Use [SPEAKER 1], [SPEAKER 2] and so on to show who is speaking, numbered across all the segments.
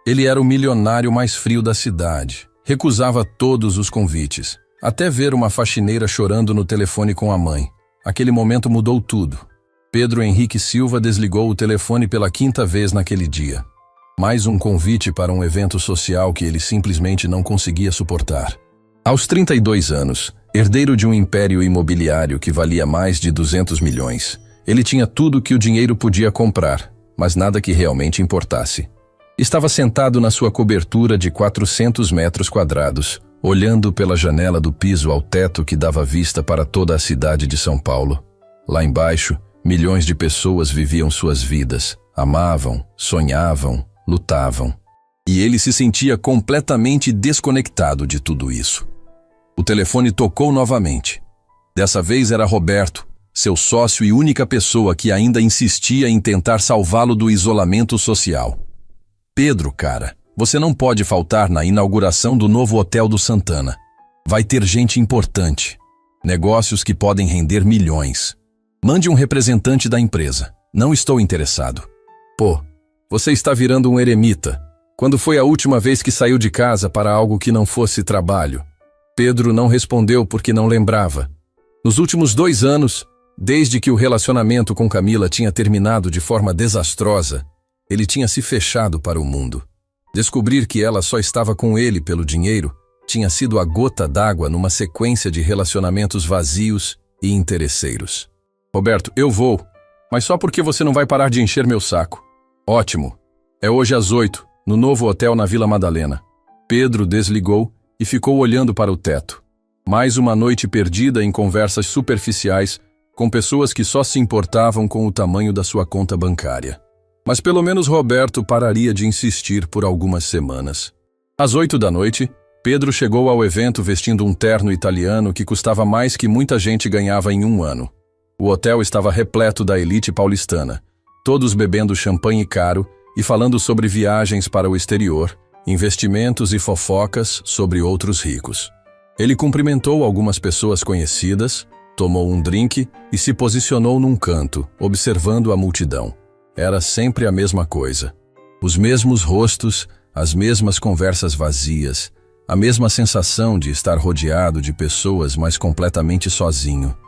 [SPEAKER 1] Ele era o milionário mais frio da cidade. Recusava todos os convites, até ver uma faxineira chorando no telefone com a mãe. Aquele momento mudou tudo. Pedro Henrique Silva desligou o telefone pela 5ª vez naquele dia. Mais um convite para um evento social que ele simplesmente não conseguia suportar. Aos 32 anos, herdeiro de um império imobiliário que valia mais de 200 milhões, ele tinha tudo que o dinheiro podia comprar, mas nada que realmente importasse. Estava sentado na sua cobertura de 400 metros quadrados, olhando pela janela do piso ao teto que dava vista para toda a cidade de São Paulo. Lá embaixo, milhões de pessoas viviam suas vidas, amavam, sonhavam, lutavam. E ele se sentia completamente desconectado de tudo isso. O telefone tocou novamente. Dessa vez era Roberto, seu sócio e única pessoa que ainda insistia em tentar salvá-lo do isolamento social. Pedro, cara, você não pode faltar na inauguração do novo hotel do Santana. Vai ter gente importante. Negócios que podem render milhões. Mande um representante da empresa. Não estou interessado. Pô, você está virando um eremita. Quando foi a última vez que saiu de casa para algo que não fosse trabalho? Pedro não respondeu porque não lembrava. Nos últimos 2 anos, desde que o relacionamento com Camila tinha terminado de forma desastrosa, ele tinha se fechado para o mundo. Descobrir que ela só estava com ele pelo dinheiro tinha sido a gota d'água numa sequência de relacionamentos vazios e interesseiros. Roberto, eu vou, mas só porque você não vai parar de encher meu saco. Ótimo. É hoje às 8, no novo hotel na Vila Madalena. Pedro desligou e ficou olhando para o teto. Mais uma noite perdida em conversas superficiais com pessoas que só se importavam com o tamanho da sua conta bancária. Mas pelo menos Roberto pararia de insistir por algumas semanas. Às 8 da noite, Pedro chegou ao evento vestindo um terno italiano que custava mais que muita gente ganhava em 1 ano. O hotel estava repleto da elite paulistana, todos bebendo champanhe caro e falando sobre viagens para o exterior, investimentos e fofocas sobre outros ricos. Ele cumprimentou algumas pessoas conhecidas, tomou um drink e se posicionou num canto, observando a multidão. Era sempre a mesma coisa. Os mesmos rostos, as mesmas conversas vazias, a mesma sensação de estar rodeado de pessoas, mas completamente sozinho.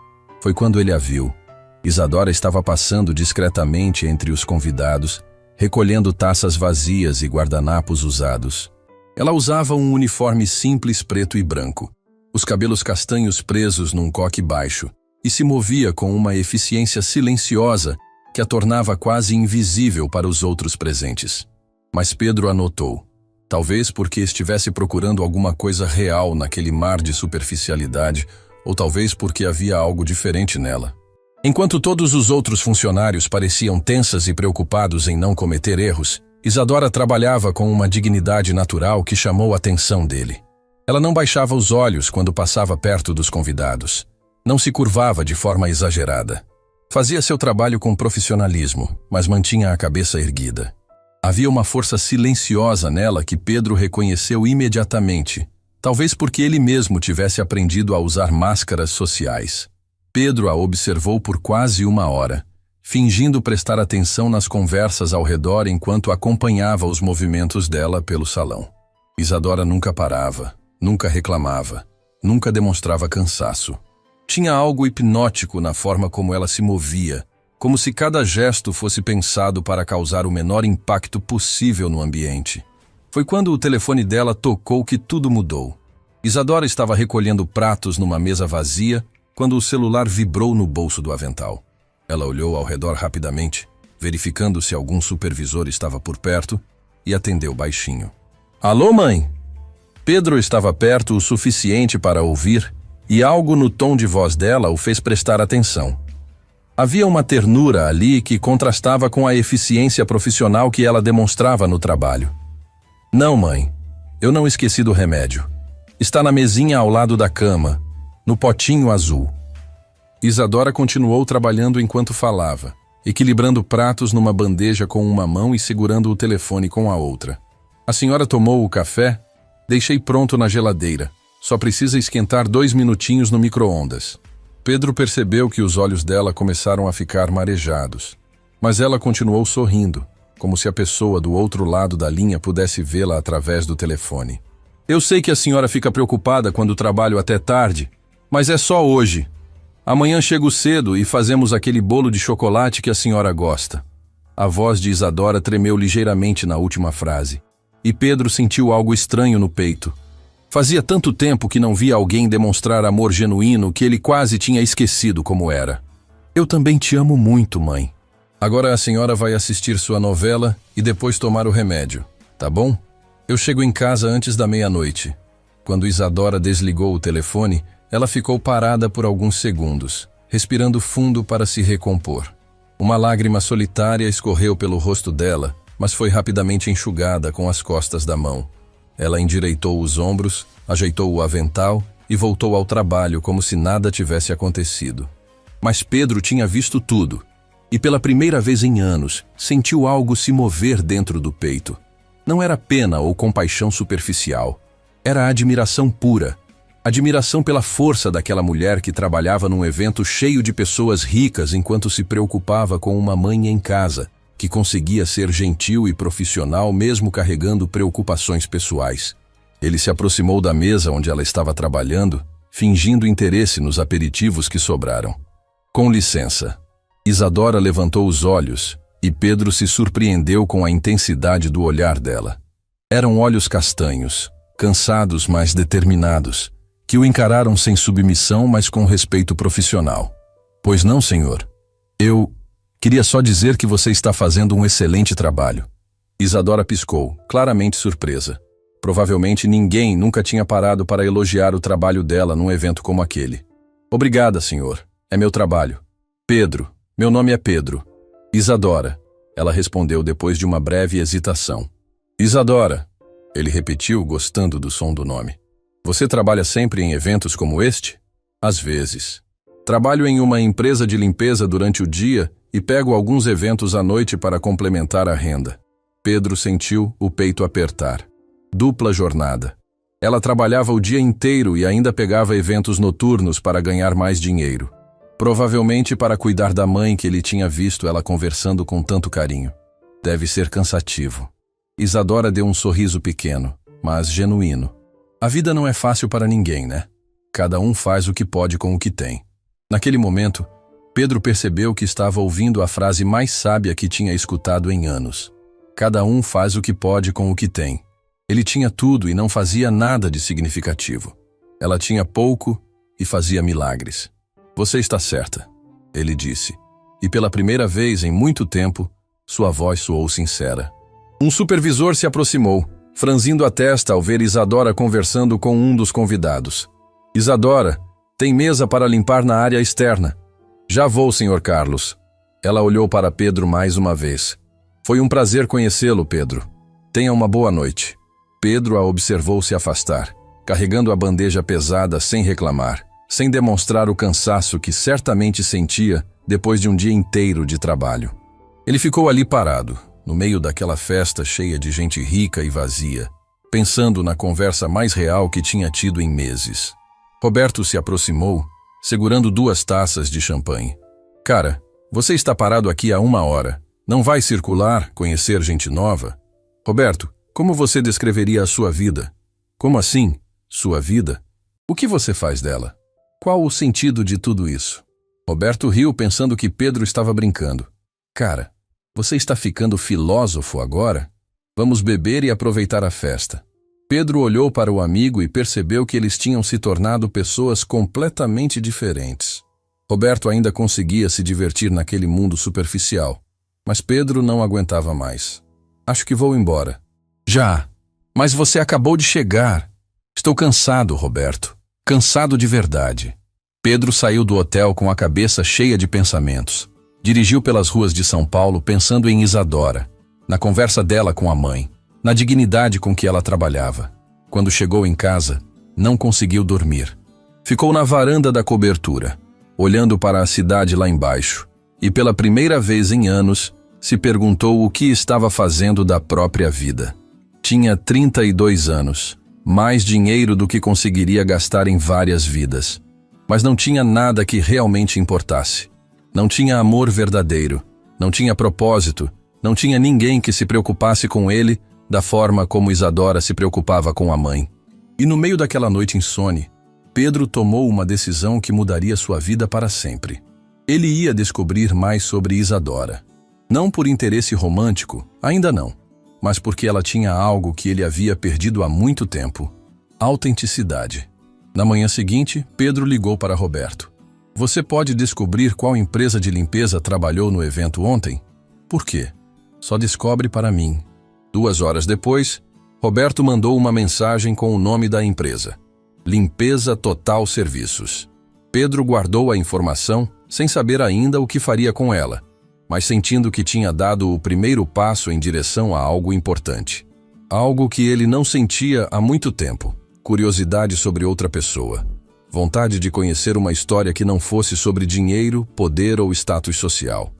[SPEAKER 1] Foi quando ele a viu. Isadora estava passando discretamente entre os convidados, recolhendo taças vazias e guardanapos usados. Ela usava um uniforme simples preto e branco, os cabelos castanhos presos num coque baixo, e se movia com uma eficiência silenciosa que a tornava quase invisível para os outros presentes. Mas Pedro a notou, talvez porque estivesse procurando alguma coisa real naquele mar de superficialidade, ou talvez porque havia algo diferente nela. Enquanto todos os outros funcionários pareciam tensas e preocupados em não cometer erros, Isadora trabalhava com uma dignidade natural que chamou a atenção dele. Ela não baixava os olhos quando passava perto dos convidados. Não se curvava de forma exagerada. Fazia seu trabalho com profissionalismo, mas mantinha a cabeça erguida. Havia uma força silenciosa nela que Pedro reconheceu imediatamente, talvez porque ele mesmo tivesse aprendido a usar máscaras sociais. Pedro a observou por quase 1 hora, fingindo prestar atenção nas conversas ao redor enquanto acompanhava os movimentos dela pelo salão. Isadora nunca parava, nunca reclamava, nunca demonstrava cansaço. Tinha algo hipnótico na forma como ela se movia, como se cada gesto fosse pensado para causar o menor impacto possível no ambiente. Foi quando o telefone dela tocou que tudo mudou. Isadora estava recolhendo pratos numa mesa vazia quando o celular vibrou no bolso do avental. Ela olhou ao redor rapidamente, verificando se algum supervisor estava por perto, e atendeu baixinho. Alô, mãe? Pedro estava perto o suficiente para ouvir, e algo no tom de voz dela o fez prestar atenção. Havia uma ternura ali que contrastava com a eficiência profissional que ela demonstrava no trabalho. Não, mãe, eu não esqueci do remédio. Está na mesinha ao lado da cama, no potinho azul. Isadora continuou trabalhando enquanto falava, equilibrando pratos numa bandeja com uma mão e segurando o telefone com a outra. A senhora tomou o café? Deixei pronto na geladeira. Só precisa esquentar 2 minutinhos no micro-ondas. Pedro percebeu que os olhos dela começaram a ficar marejados. Mas ela continuou sorrindo, como se a pessoa do outro lado da linha pudesse vê-la através do telefone. Eu sei que a senhora fica preocupada quando trabalho até tarde, mas é só hoje. Amanhã chego cedo e fazemos aquele bolo de chocolate que a senhora gosta. A voz de Isadora tremeu ligeiramente na última frase, e Pedro sentiu algo estranho no peito. Fazia tanto tempo que não via alguém demonstrar amor genuíno que ele quase tinha esquecido como era. Eu também te amo muito, mãe. Agora a senhora vai assistir sua novela e depois tomar o remédio, tá bom? Eu chego em casa antes da meia-noite. Quando Isadora desligou o telefone, ela ficou parada por alguns segundos, respirando fundo para se recompor. Uma lágrima solitária escorreu pelo rosto dela, mas foi rapidamente enxugada com as costas da mão. Ela endireitou os ombros, ajeitou o avental e voltou ao trabalho como se nada tivesse acontecido. Mas Pedro tinha visto tudo, e pela primeira vez em anos, sentiu algo se mover dentro do peito. Não era pena ou compaixão superficial. Era admiração pura. Admiração pela força daquela mulher que trabalhava num evento cheio de pessoas ricas enquanto se preocupava com uma mãe em casa, que conseguia ser gentil e profissional mesmo carregando preocupações pessoais. Ele se aproximou da mesa onde ela estava trabalhando, fingindo interesse nos aperitivos que sobraram. Com licença. Isadora levantou os olhos e Pedro se surpreendeu com a intensidade do olhar dela. Eram olhos castanhos, cansados mas determinados, que o encararam sem submissão, mas com respeito profissional. Pois não, senhor? Eu queria só dizer que você está fazendo um excelente trabalho. Isadora piscou, claramente surpresa. Provavelmente ninguém nunca tinha parado para elogiar o trabalho dela num evento como aquele. Obrigada, senhor. É meu trabalho. Pedro. Meu nome é Pedro. Isadora. Ela respondeu depois de uma breve hesitação. Isadora. Ele repetiu, gostando do som do nome. Você trabalha sempre em eventos como este? Às vezes. Trabalho em uma empresa de limpeza durante o dia e pego alguns eventos à noite para complementar a renda. Pedro sentiu o peito apertar. Dupla jornada. Ela trabalhava o dia inteiro e ainda pegava eventos noturnos para ganhar mais dinheiro. Provavelmente para cuidar da mãe que ele tinha visto ela conversando com tanto carinho. Deve ser cansativo. Isadora deu um sorriso pequeno, mas genuíno. A vida não é fácil para ninguém, né? Cada um faz o que pode com o que tem. Naquele momento, Pedro percebeu que estava ouvindo a frase mais sábia que tinha escutado em anos. Cada um faz o que pode com o que tem. Ele tinha tudo e não fazia nada de significativo. Ela tinha pouco e fazia milagres. Você está certa, ele disse. E pela primeira vez em muito tempo, sua voz soou sincera. Um supervisor se aproximou, franzindo a testa ao ver Isadora conversando com um dos convidados. Isadora, tem mesa para limpar na área externa. Já vou, Sr. Carlos. Ela olhou para Pedro mais uma vez. Foi um prazer conhecê-lo, Pedro. Tenha uma boa noite. Pedro a observou se afastar, carregando a bandeja pesada sem reclamar, sem demonstrar o cansaço que certamente sentia depois de um dia inteiro de trabalho. Ele ficou ali parado, no meio daquela festa cheia de gente rica e vazia, pensando na conversa mais real que tinha tido em meses. Roberto se aproximou, segurando 2 taças de champanhe. Cara, você está parado aqui há 1 hora. Não vai circular, conhecer gente nova? Roberto, como você descreveria a sua vida? Como assim, sua vida? O que você faz dela? Qual o sentido de tudo isso? Roberto riu pensando que Pedro estava brincando. Cara, você está ficando filósofo agora? Vamos beber e aproveitar a festa. Pedro olhou para o amigo e percebeu que eles tinham se tornado pessoas completamente diferentes. Roberto ainda conseguia se divertir naquele mundo superficial, mas Pedro não aguentava mais. Acho que vou embora. Já, mas você acabou de chegar. Estou cansado, Roberto. Cansado de verdade. Pedro saiu do hotel com a cabeça cheia de pensamentos. Dirigiu pelas ruas de São Paulo pensando em Isadora, na conversa dela com a mãe, na dignidade com que ela trabalhava. Quando chegou em casa, não conseguiu dormir. Ficou na varanda da cobertura, olhando para a cidade lá embaixo, e pela primeira vez em anos, se perguntou o que estava fazendo da própria vida. Tinha 32 anos. Mais dinheiro do que conseguiria gastar em várias vidas. Mas não tinha nada que realmente importasse. Não tinha amor verdadeiro, não tinha propósito Não tinha ninguém que se preocupasse com ele da forma como Isadora se preocupava com a mãe. E no meio daquela noite insone, Pedro tomou uma decisão que mudaria sua vida para sempre. Ele ia descobrir mais sobre Isadora. Não por interesse romântico, ainda não, mas porque ela tinha algo que ele havia perdido há muito tempo: autenticidade. Na manhã seguinte, Pedro ligou para Roberto. Você pode descobrir qual empresa de limpeza trabalhou no evento ontem? Por quê? Só descobre para mim. 2 horas depois, Roberto mandou uma mensagem com o nome da empresa: Limpeza Total Serviços. Pedro guardou a informação, sem saber ainda o que faria com ela, mas sentindo que tinha dado o primeiro passo em direção a algo importante. Algo que ele não sentia há muito tempo: curiosidade sobre outra pessoa. Vontade de conhecer uma história que não fosse sobre dinheiro, poder ou status social.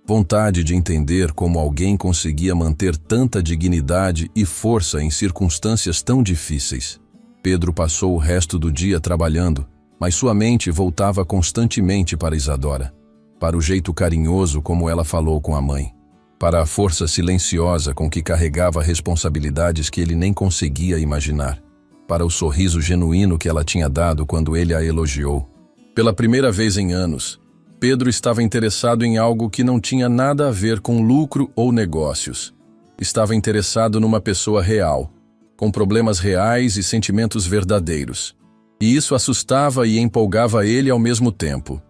[SPEAKER 1] Vontade de entender como alguém conseguia manter tanta dignidade e força em circunstâncias tão difíceis. Pedro passou o resto do dia trabalhando, mas sua mente voltava constantemente para Isadora, para o jeito carinhoso como ela falou com a mãe, para a força silenciosa com que carregava responsabilidades que ele nem conseguia imaginar, para o sorriso genuíno que ela tinha dado quando ele a elogiou. Pela primeira vez em anos, Pedro estava interessado em algo que não tinha nada a ver com lucro ou negócios. Estava interessado numa pessoa real, com problemas reais e sentimentos verdadeiros. E isso assustava e empolgava ele ao mesmo tempo.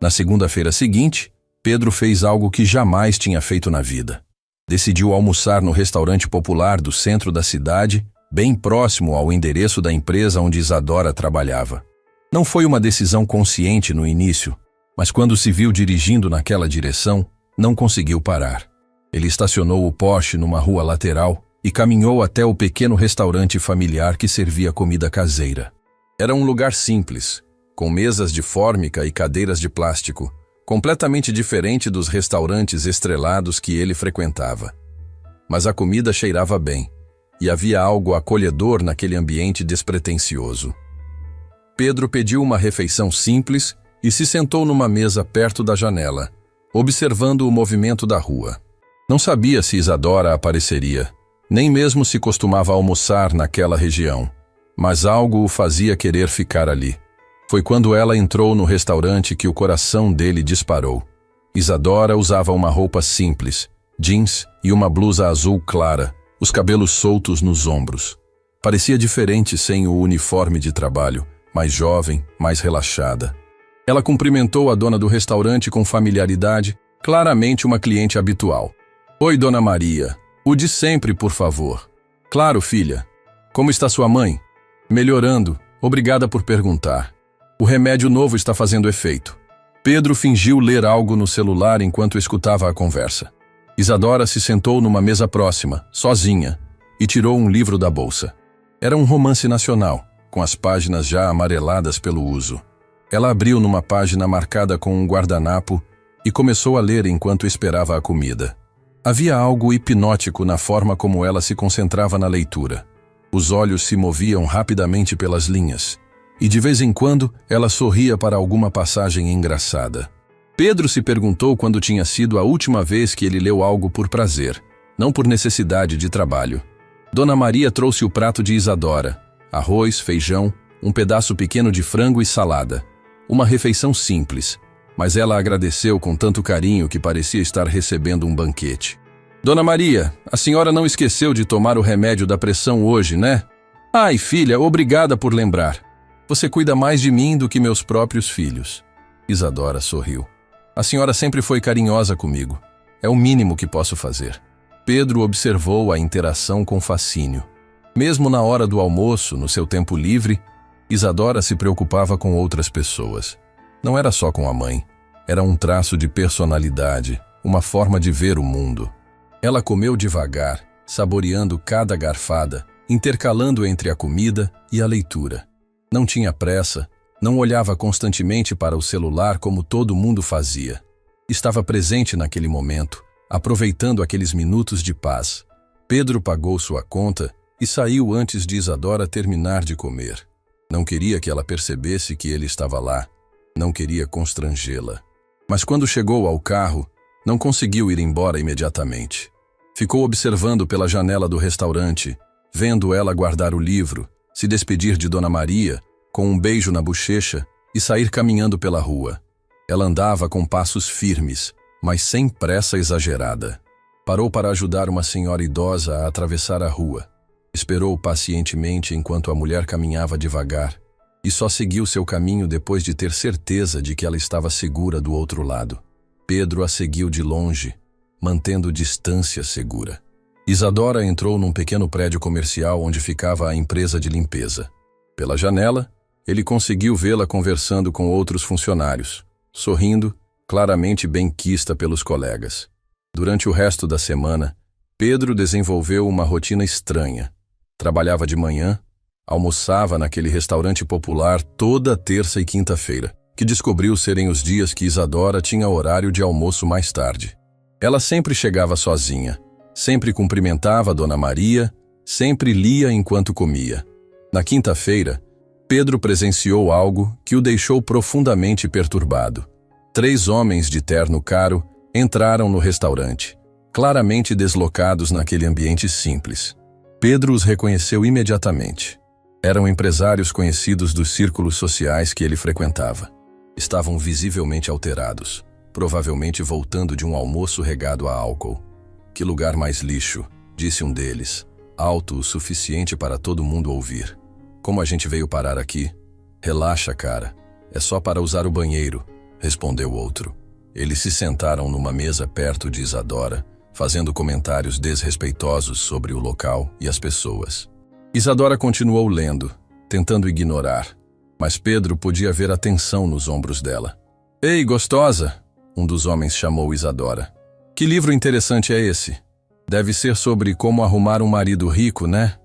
[SPEAKER 1] Na segunda-feira seguinte, Pedro fez algo que jamais tinha feito na vida. Decidiu almoçar no restaurante popular do centro da cidade, bem próximo ao endereço da empresa onde Isadora trabalhava. Não foi uma decisão consciente no início, mas quando se viu dirigindo naquela direção, não conseguiu parar. Ele estacionou o Porsche numa rua lateral e caminhou até o pequeno restaurante familiar que servia comida caseira. Era um lugar simples, com mesas de fórmica e cadeiras de plástico, completamente diferente dos restaurantes estrelados que ele frequentava. Mas a comida cheirava bem, e havia algo acolhedor naquele ambiente despretensioso. Pedro pediu uma refeição simples e se sentou numa mesa perto da janela, observando o movimento da rua. Não sabia se Isadora apareceria, nem mesmo se costumava almoçar naquela região, mas algo o fazia querer ficar ali. Foi quando ela entrou no restaurante que o coração dele disparou. Isadora usava uma roupa simples, jeans e uma blusa azul clara, os cabelos soltos nos ombros. Parecia diferente sem o uniforme de trabalho, mais jovem, mais relaxada. Ela cumprimentou a dona do restaurante com familiaridade, claramente uma cliente habitual. Oi, Dona Maria. O de sempre, por favor. Claro, filha. Como está sua mãe? Melhorando. Obrigada por perguntar. O remédio novo está fazendo efeito. Pedro fingiu ler algo no celular enquanto escutava a conversa. Isadora se sentou numa mesa próxima, sozinha, e tirou um livro da bolsa. Era um romance nacional, com as páginas já amareladas pelo uso. Ela abriu numa página marcada com um guardanapo e começou a ler enquanto esperava a comida. Havia algo hipnótico na forma como ela se concentrava na leitura. Os olhos se moviam rapidamente pelas linhas, e de vez em quando ela sorria para alguma passagem engraçada. Pedro se perguntou quando tinha sido a última vez que ele leu algo por prazer, não por necessidade de trabalho. Dona Maria trouxe o prato de Isadora: arroz, feijão, um pedaço pequeno de frango e salada. Uma refeição simples, mas ela agradeceu com tanto carinho que parecia estar recebendo um banquete. Dona Maria, a senhora não esqueceu de tomar o remédio da pressão hoje, né? Ai, filha, obrigada por lembrar. Você cuida mais de mim do que meus próprios filhos. Isadora sorriu. A senhora sempre foi carinhosa comigo. É o mínimo que posso fazer. Pedro observou a interação com fascínio. Mesmo na hora do almoço, no seu tempo livre, Isadora se preocupava com outras pessoas. Não era só com a mãe. Era um traço de personalidade, uma forma de ver o mundo. Ela comeu devagar, saboreando cada garfada, intercalando entre a comida e a leitura. Não tinha pressa, não olhava constantemente para o celular como todo mundo fazia. Estava presente naquele momento, aproveitando aqueles minutos de paz. Pedro pagou sua conta e saiu antes de Isadora terminar de comer. Não queria que ela percebesse que ele estava lá. Não queria constrangê-la. Mas quando chegou ao carro, não conseguiu ir embora imediatamente. Ficou observando pela janela do restaurante, vendo ela guardar o livro, se despedir de Dona Maria, com um beijo na bochecha, e sair caminhando pela rua. Ela andava com passos firmes, mas sem pressa exagerada. Parou para ajudar uma senhora idosa a atravessar a rua. Esperou pacientemente enquanto a mulher caminhava devagar, e só seguiu seu caminho depois de ter certeza de que ela estava segura do outro lado. Pedro a seguiu de longe, mantendo distância segura. Isadora entrou num pequeno prédio comercial onde ficava a empresa de limpeza. Pela janela, ele conseguiu vê-la conversando com outros funcionários, sorrindo, claramente benquista pelos colegas. Durante o resto da semana, Pedro desenvolveu uma rotina estranha. Trabalhava de manhã, almoçava naquele restaurante popular toda terça e quinta-feira, que descobriu serem os dias que Isadora tinha horário de almoço mais tarde. Ela sempre chegava sozinha, sempre cumprimentava Dona Maria, sempre lia enquanto comia. Na quinta-feira, Pedro presenciou algo que o deixou profundamente perturbado. 3 homens de terno caro entraram no restaurante, claramente deslocados naquele ambiente simples. Pedro os reconheceu imediatamente. Eram empresários conhecidos dos círculos sociais que ele frequentava. Estavam visivelmente alterados, provavelmente voltando de um almoço regado a álcool. "Que lugar mais lixo", disse um deles, alto o suficiente para todo mundo ouvir. "Como a gente veio parar aqui?" "Relaxa, cara. É só para usar o banheiro", respondeu outro. Eles se sentaram numa mesa perto de Isadora, fazendo comentários desrespeitosos sobre o local e as pessoas. Isadora continuou lendo, tentando ignorar, mas Pedro podia ver a tensão nos ombros dela. "Ei, gostosa!" um dos homens chamou Isadora. "Que livro interessante é esse? Deve ser sobre como arrumar um marido rico, né?"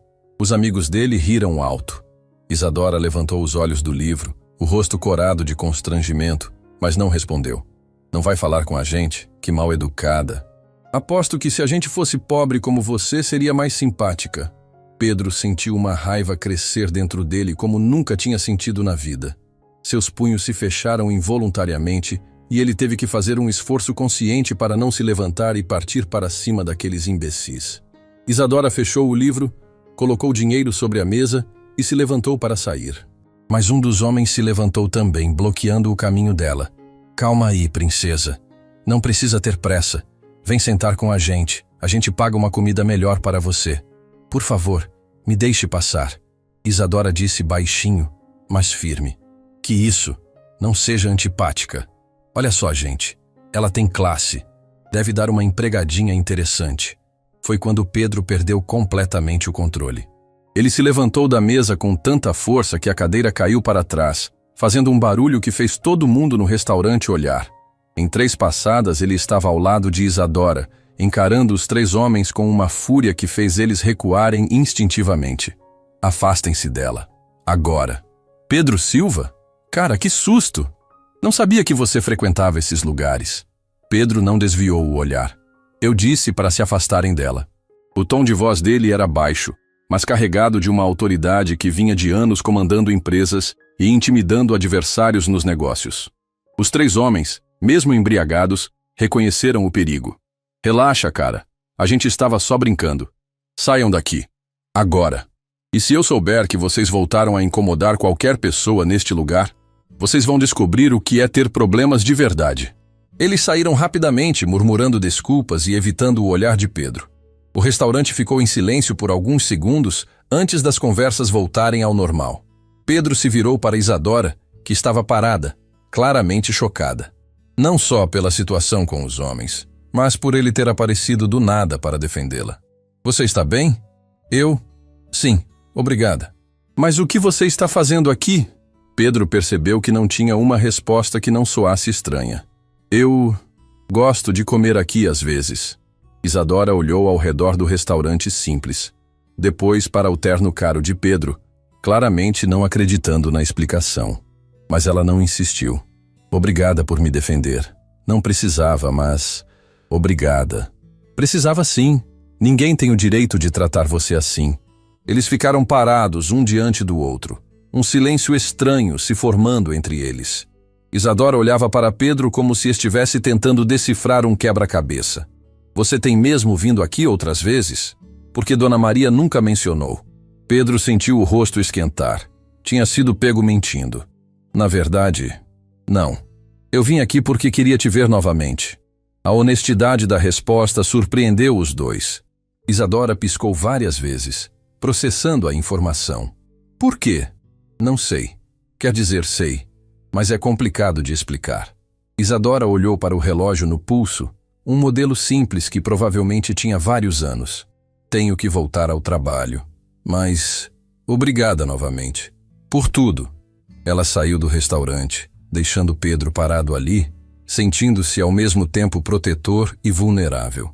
[SPEAKER 1] Os amigos dele riram alto. Isadora levantou os olhos do livro, o rosto corado de constrangimento, mas não respondeu. "Não vai falar com a gente? Que mal educada." "Aposto que se a gente fosse pobre como você, seria mais simpática." Pedro sentiu uma raiva crescer dentro dele como nunca tinha sentido na vida. Seus punhos se fecharam involuntariamente e ele teve que fazer um esforço consciente para não se levantar e partir para cima daqueles imbecis. Isadora fechou o livro, colocou dinheiro sobre a mesa e se levantou para sair. Mas um dos homens se levantou também, bloqueando o caminho dela. "Calma aí, princesa. Não precisa ter pressa. Vem sentar com a gente paga uma comida melhor para você. Por favor, me deixe passar." Isadora disse baixinho, mas firme. "Que isso? Não seja antipática. Olha só, gente. Ela tem classe. Deve dar uma empregadinha interessante." Foi quando Pedro perdeu completamente o controle. Ele se levantou da mesa com tanta força que a cadeira caiu para trás, fazendo um barulho que fez todo mundo no restaurante olhar. Em 3 passadas ele estava ao lado de Isadora, encarando os 3 homens com uma fúria que fez eles recuarem instintivamente. "Afastem-se dela. Agora." "Pedro Silva? Cara, que susto! Não sabia que você frequentava esses lugares." Pedro não desviou o olhar. "Eu disse para se afastarem dela." O tom de voz dele era baixo, mas carregado de uma autoridade que vinha de anos comandando empresas e intimidando adversários nos negócios. Os 3 homens, mesmo embriagados, reconheceram o perigo. "Relaxa, cara. A gente estava só brincando. Saiam daqui. Agora. E se eu souber que vocês voltaram a incomodar qualquer pessoa neste lugar, vocês vão descobrir o que é ter problemas de verdade." Eles saíram rapidamente, murmurando desculpas e evitando o olhar de Pedro. O restaurante ficou em silêncio por alguns segundos antes das conversas voltarem ao normal. Pedro se virou para Isadora, que estava parada, claramente chocada. Não só pela situação com os homens, mas por ele ter aparecido do nada para defendê-la. "Você está bem?" "Eu? Sim, obrigada." "Mas o que você está fazendo aqui?" Pedro percebeu que não tinha uma resposta que não soasse estranha. "Eu gosto de comer aqui às vezes." Isadora olhou ao redor do restaurante simples, depois para o terno caro de Pedro, claramente não acreditando na explicação. Mas ela não insistiu. "Obrigada por me defender. Não precisava, mas... obrigada." "Precisava sim. Ninguém tem o direito de tratar você assim." Eles ficaram parados, um diante do outro. Um silêncio estranho se formando entre eles. Isadora olhava para Pedro como se estivesse tentando decifrar um quebra-cabeça. Você tem mesmo vindo aqui outras vezes? Porque Dona Maria nunca mencionou. Pedro sentiu o rosto esquentar. Tinha sido pego mentindo. Na verdade, não. Eu vim aqui porque queria te ver novamente. A honestidade da resposta surpreendeu os dois. Isadora piscou várias vezes, processando a informação. Por quê? Não sei. Quer dizer, sei, mas é complicado de explicar. Isadora olhou para o relógio no pulso, um modelo simples que provavelmente tinha vários anos. Tenho que voltar ao trabalho. Mas, obrigada novamente. Por tudo. Ela saiu do restaurante, deixando Pedro parado ali, sentindo-se ao mesmo tempo protetor e vulnerável.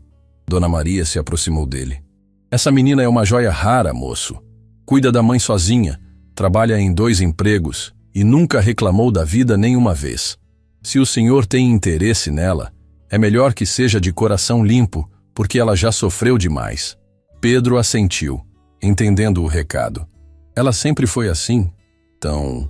[SPEAKER 1] Dona Maria se aproximou dele. Essa menina é uma joia rara, moço. Cuida da mãe sozinha, trabalha em 2 empregos e nunca reclamou da vida nenhuma vez. Se o senhor tem interesse nela, é melhor que seja de coração limpo, porque ela já sofreu demais. Pedro assentiu, entendendo o recado. Ela sempre foi assim, tão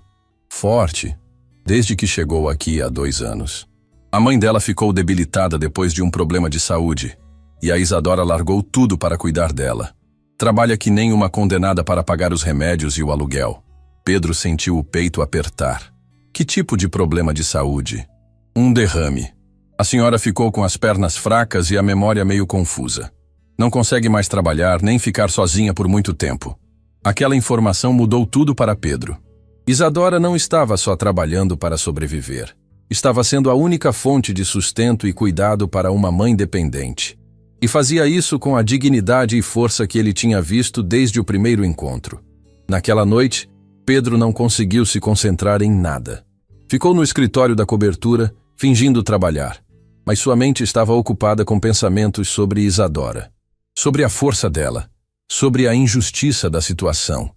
[SPEAKER 1] forte, desde que chegou aqui há 2 anos. A mãe dela ficou debilitada depois de um problema de saúde, e a Isadora largou tudo para cuidar dela. Trabalha que nem uma condenada para pagar os remédios e o aluguel. Pedro sentiu o peito apertar. Que tipo de problema de saúde? Um derrame. A senhora ficou com as pernas fracas e a memória meio confusa. Não consegue mais trabalhar nem ficar sozinha por muito tempo. Aquela informação mudou tudo para Pedro. Isadora não estava só trabalhando para sobreviver. Estava sendo a única fonte de sustento e cuidado para uma mãe dependente. E fazia isso com a dignidade e força que ele tinha visto desde o primeiro encontro. Naquela noite, Pedro não conseguiu se concentrar em nada. Ficou no escritório da cobertura, fingindo trabalhar. Mas sua mente estava ocupada com pensamentos sobre Isadora. Sobre a força dela. Sobre a injustiça da situação.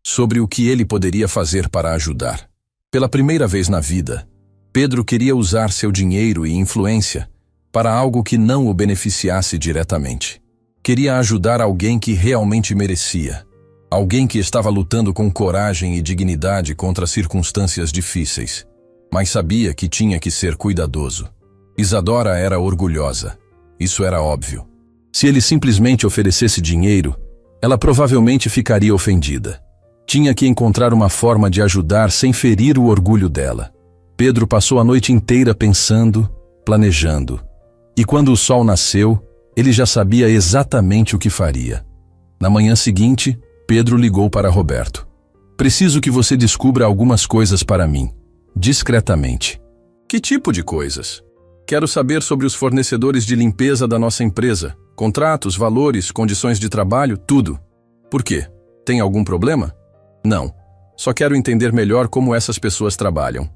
[SPEAKER 1] Sobre o que ele poderia fazer para ajudar. Pela primeira vez na vida, Pedro queria usar seu dinheiro e influência para algo que não o beneficiasse diretamente. Queria ajudar alguém que realmente merecia. Alguém que estava lutando com coragem e dignidade contra circunstâncias difíceis. Mas sabia que tinha que ser cuidadoso. Isadora era orgulhosa. Isso era óbvio. Se ele simplesmente oferecesse dinheiro, ela provavelmente ficaria ofendida. Tinha que encontrar uma forma de ajudar sem ferir o orgulho dela. Pedro passou a noite inteira pensando, planejando. E quando o sol nasceu, ele já sabia exatamente o que faria. Na manhã seguinte, Pedro ligou para Roberto. Preciso que você descubra algumas coisas para mim, discretamente. Que tipo de coisas? Quero saber sobre os fornecedores de limpeza da nossa empresa. Contratos, valores, condições de trabalho, tudo. Por quê? Tem algum problema? Não. Só quero entender melhor como essas pessoas trabalham.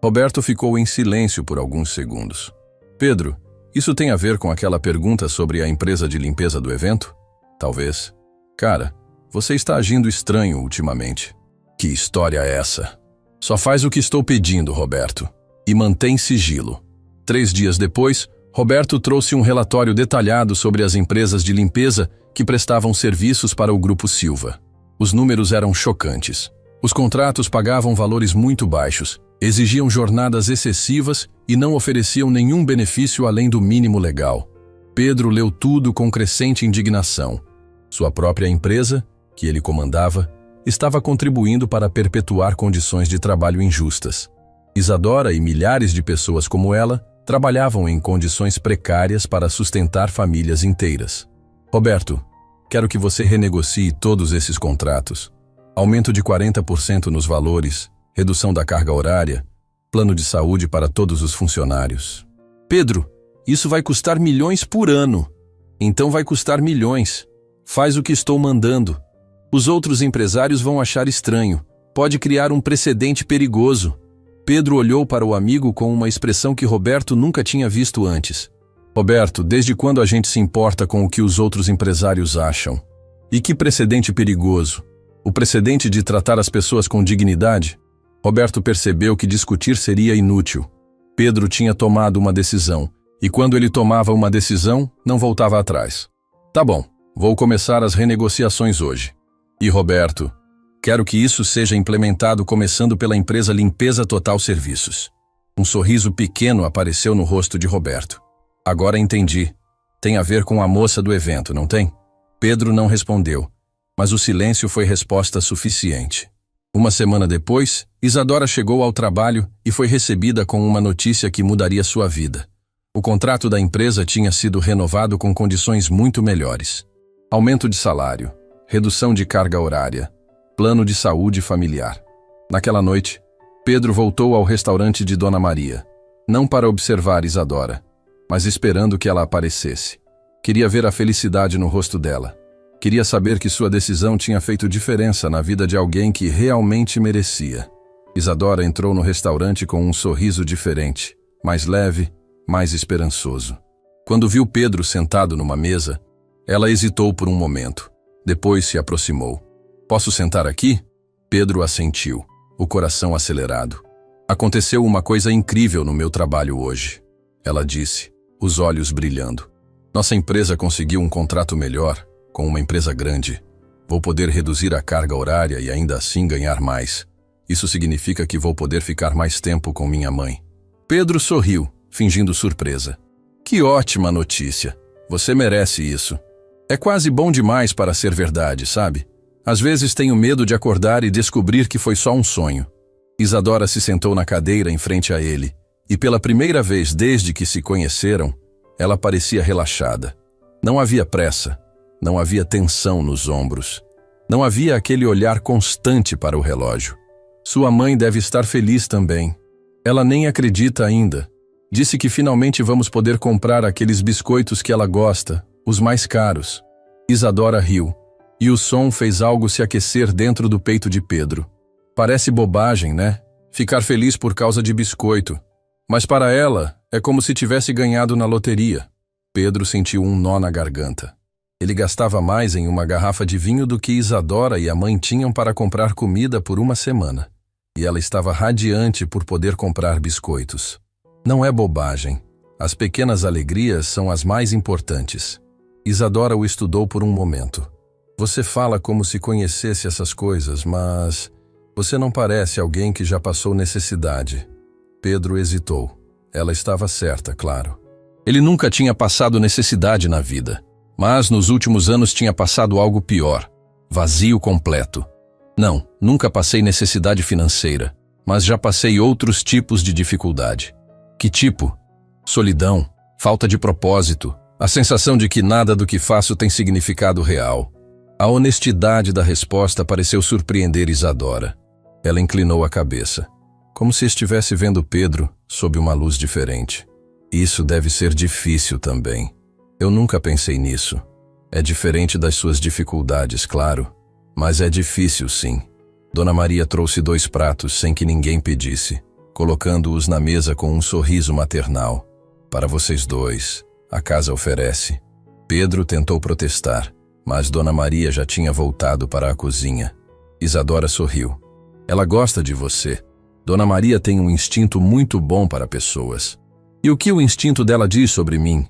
[SPEAKER 1] Roberto ficou em silêncio por alguns segundos. Pedro, isso tem a ver com aquela pergunta sobre a empresa de limpeza do evento? Talvez. Cara, você está agindo estranho ultimamente. Que história é essa? Só faz o que estou pedindo, Roberto. E mantém sigilo. 3 dias depois, Roberto trouxe um relatório detalhado sobre as empresas de limpeza que prestavam serviços para o Grupo Silva. Os números eram chocantes. Os contratos pagavam valores muito baixos, exigiam jornadas excessivas e não ofereciam nenhum benefício além do mínimo legal. Pedro leu tudo com crescente indignação. Sua própria empresa, que ele comandava, estava contribuindo para perpetuar condições de trabalho injustas. Isadora e milhares de pessoas como ela trabalhavam em condições precárias para sustentar famílias inteiras. Roberto, quero que você renegocie todos esses contratos. Aumento de 40% nos valores, redução da carga horária, plano de saúde para todos os funcionários. Pedro, isso vai custar milhões por ano. Então vai custar milhões. Faz o que estou mandando. Os outros empresários vão achar estranho. Pode criar um precedente perigoso. Pedro olhou para o amigo com uma expressão que Roberto nunca tinha visto antes. Roberto, desde quando a gente se importa com o que os outros empresários acham? E que precedente perigoso? O precedente de tratar as pessoas com dignidade? Roberto percebeu que discutir seria inútil. Pedro tinha tomado uma decisão, e quando ele tomava uma decisão, não voltava atrás. Tá bom, vou começar as renegociações hoje. E Roberto, quero que isso seja implementado começando pela empresa Limpeza Total Serviços. Um sorriso pequeno apareceu no rosto de Roberto. Agora entendi. Tem a ver com a moça do evento, não tem? Pedro não respondeu, mas o silêncio foi resposta suficiente. Uma semana depois, Isadora chegou ao trabalho e foi recebida com uma notícia que mudaria sua vida. O contrato da empresa tinha sido renovado com condições muito melhores. Aumento de salário, redução de carga horária, plano de saúde familiar. Naquela noite, Pedro voltou ao restaurante de Dona Maria, não para observar Isadora, mas esperando que ela aparecesse. Queria ver a felicidade no rosto dela. Queria saber que sua decisão tinha feito diferença na vida de alguém que realmente merecia. Isadora entrou no restaurante com um sorriso diferente, mais leve, mais esperançoso. Quando viu Pedro sentado numa mesa, ela hesitou por um momento. Depois se aproximou. "Posso sentar aqui?" Pedro assentiu, o coração acelerado. "Aconteceu uma coisa incrível no meu trabalho hoje", ela disse, os olhos brilhando. "Nossa empresa conseguiu um contrato melhor, com uma empresa grande. Vou poder reduzir a carga horária e ainda assim ganhar mais. Isso significa que vou poder ficar mais tempo com minha mãe." Pedro sorriu, fingindo surpresa. "Que ótima notícia! Você merece isso. É quase bom demais para ser verdade, sabe? Às vezes tenho medo de acordar e descobrir que foi só um sonho." Isadora se sentou na cadeira em frente a ele, e pela primeira vez desde que se conheceram, ela parecia relaxada. Não havia pressa, não havia tensão nos ombros, não havia aquele olhar constante para o relógio. Sua mãe deve estar feliz também. Ela nem acredita ainda. Disse que finalmente vamos poder comprar aqueles biscoitos que ela gosta, os mais caros. Isadora riu, e o som fez algo se aquecer dentro do peito de Pedro. Parece bobagem, né? Ficar feliz por causa de biscoito. Mas para ela, é como se tivesse ganhado na loteria. Pedro sentiu um nó na garganta. Ele gastava mais em uma garrafa de vinho do que Isadora e a mãe tinham para comprar comida por uma semana. E ela estava radiante por poder comprar biscoitos. Não é bobagem. As pequenas alegrias são as mais importantes. Isadora o estudou por um momento. "Você fala como se conhecesse essas coisas, mas você não parece alguém que já passou necessidade." Pedro hesitou. Ela estava certa, claro. Ele nunca tinha passado necessidade na vida, mas nos últimos anos tinha passado algo pior: vazio completo. "Não, nunca passei necessidade financeira, mas já passei outros tipos de dificuldade." "Que tipo?" "Solidão, falta de propósito, a sensação de que nada do que faço tem significado real." A honestidade da resposta pareceu surpreender Isadora. Ela inclinou a cabeça, como se estivesse vendo Pedro sob uma luz diferente. "Isso deve ser difícil também. Eu nunca pensei nisso. É diferente das suas dificuldades, claro, mas é difícil sim." Dona Maria trouxe 2 pratos sem que ninguém pedisse, colocando-os na mesa com um sorriso maternal. "Para vocês 2, a casa oferece." Pedro tentou protestar, mas Dona Maria já tinha voltado para a cozinha. Isadora sorriu. "Ela gosta de você. Dona Maria tem um instinto muito bom para pessoas." "E o que o instinto dela diz sobre mim?"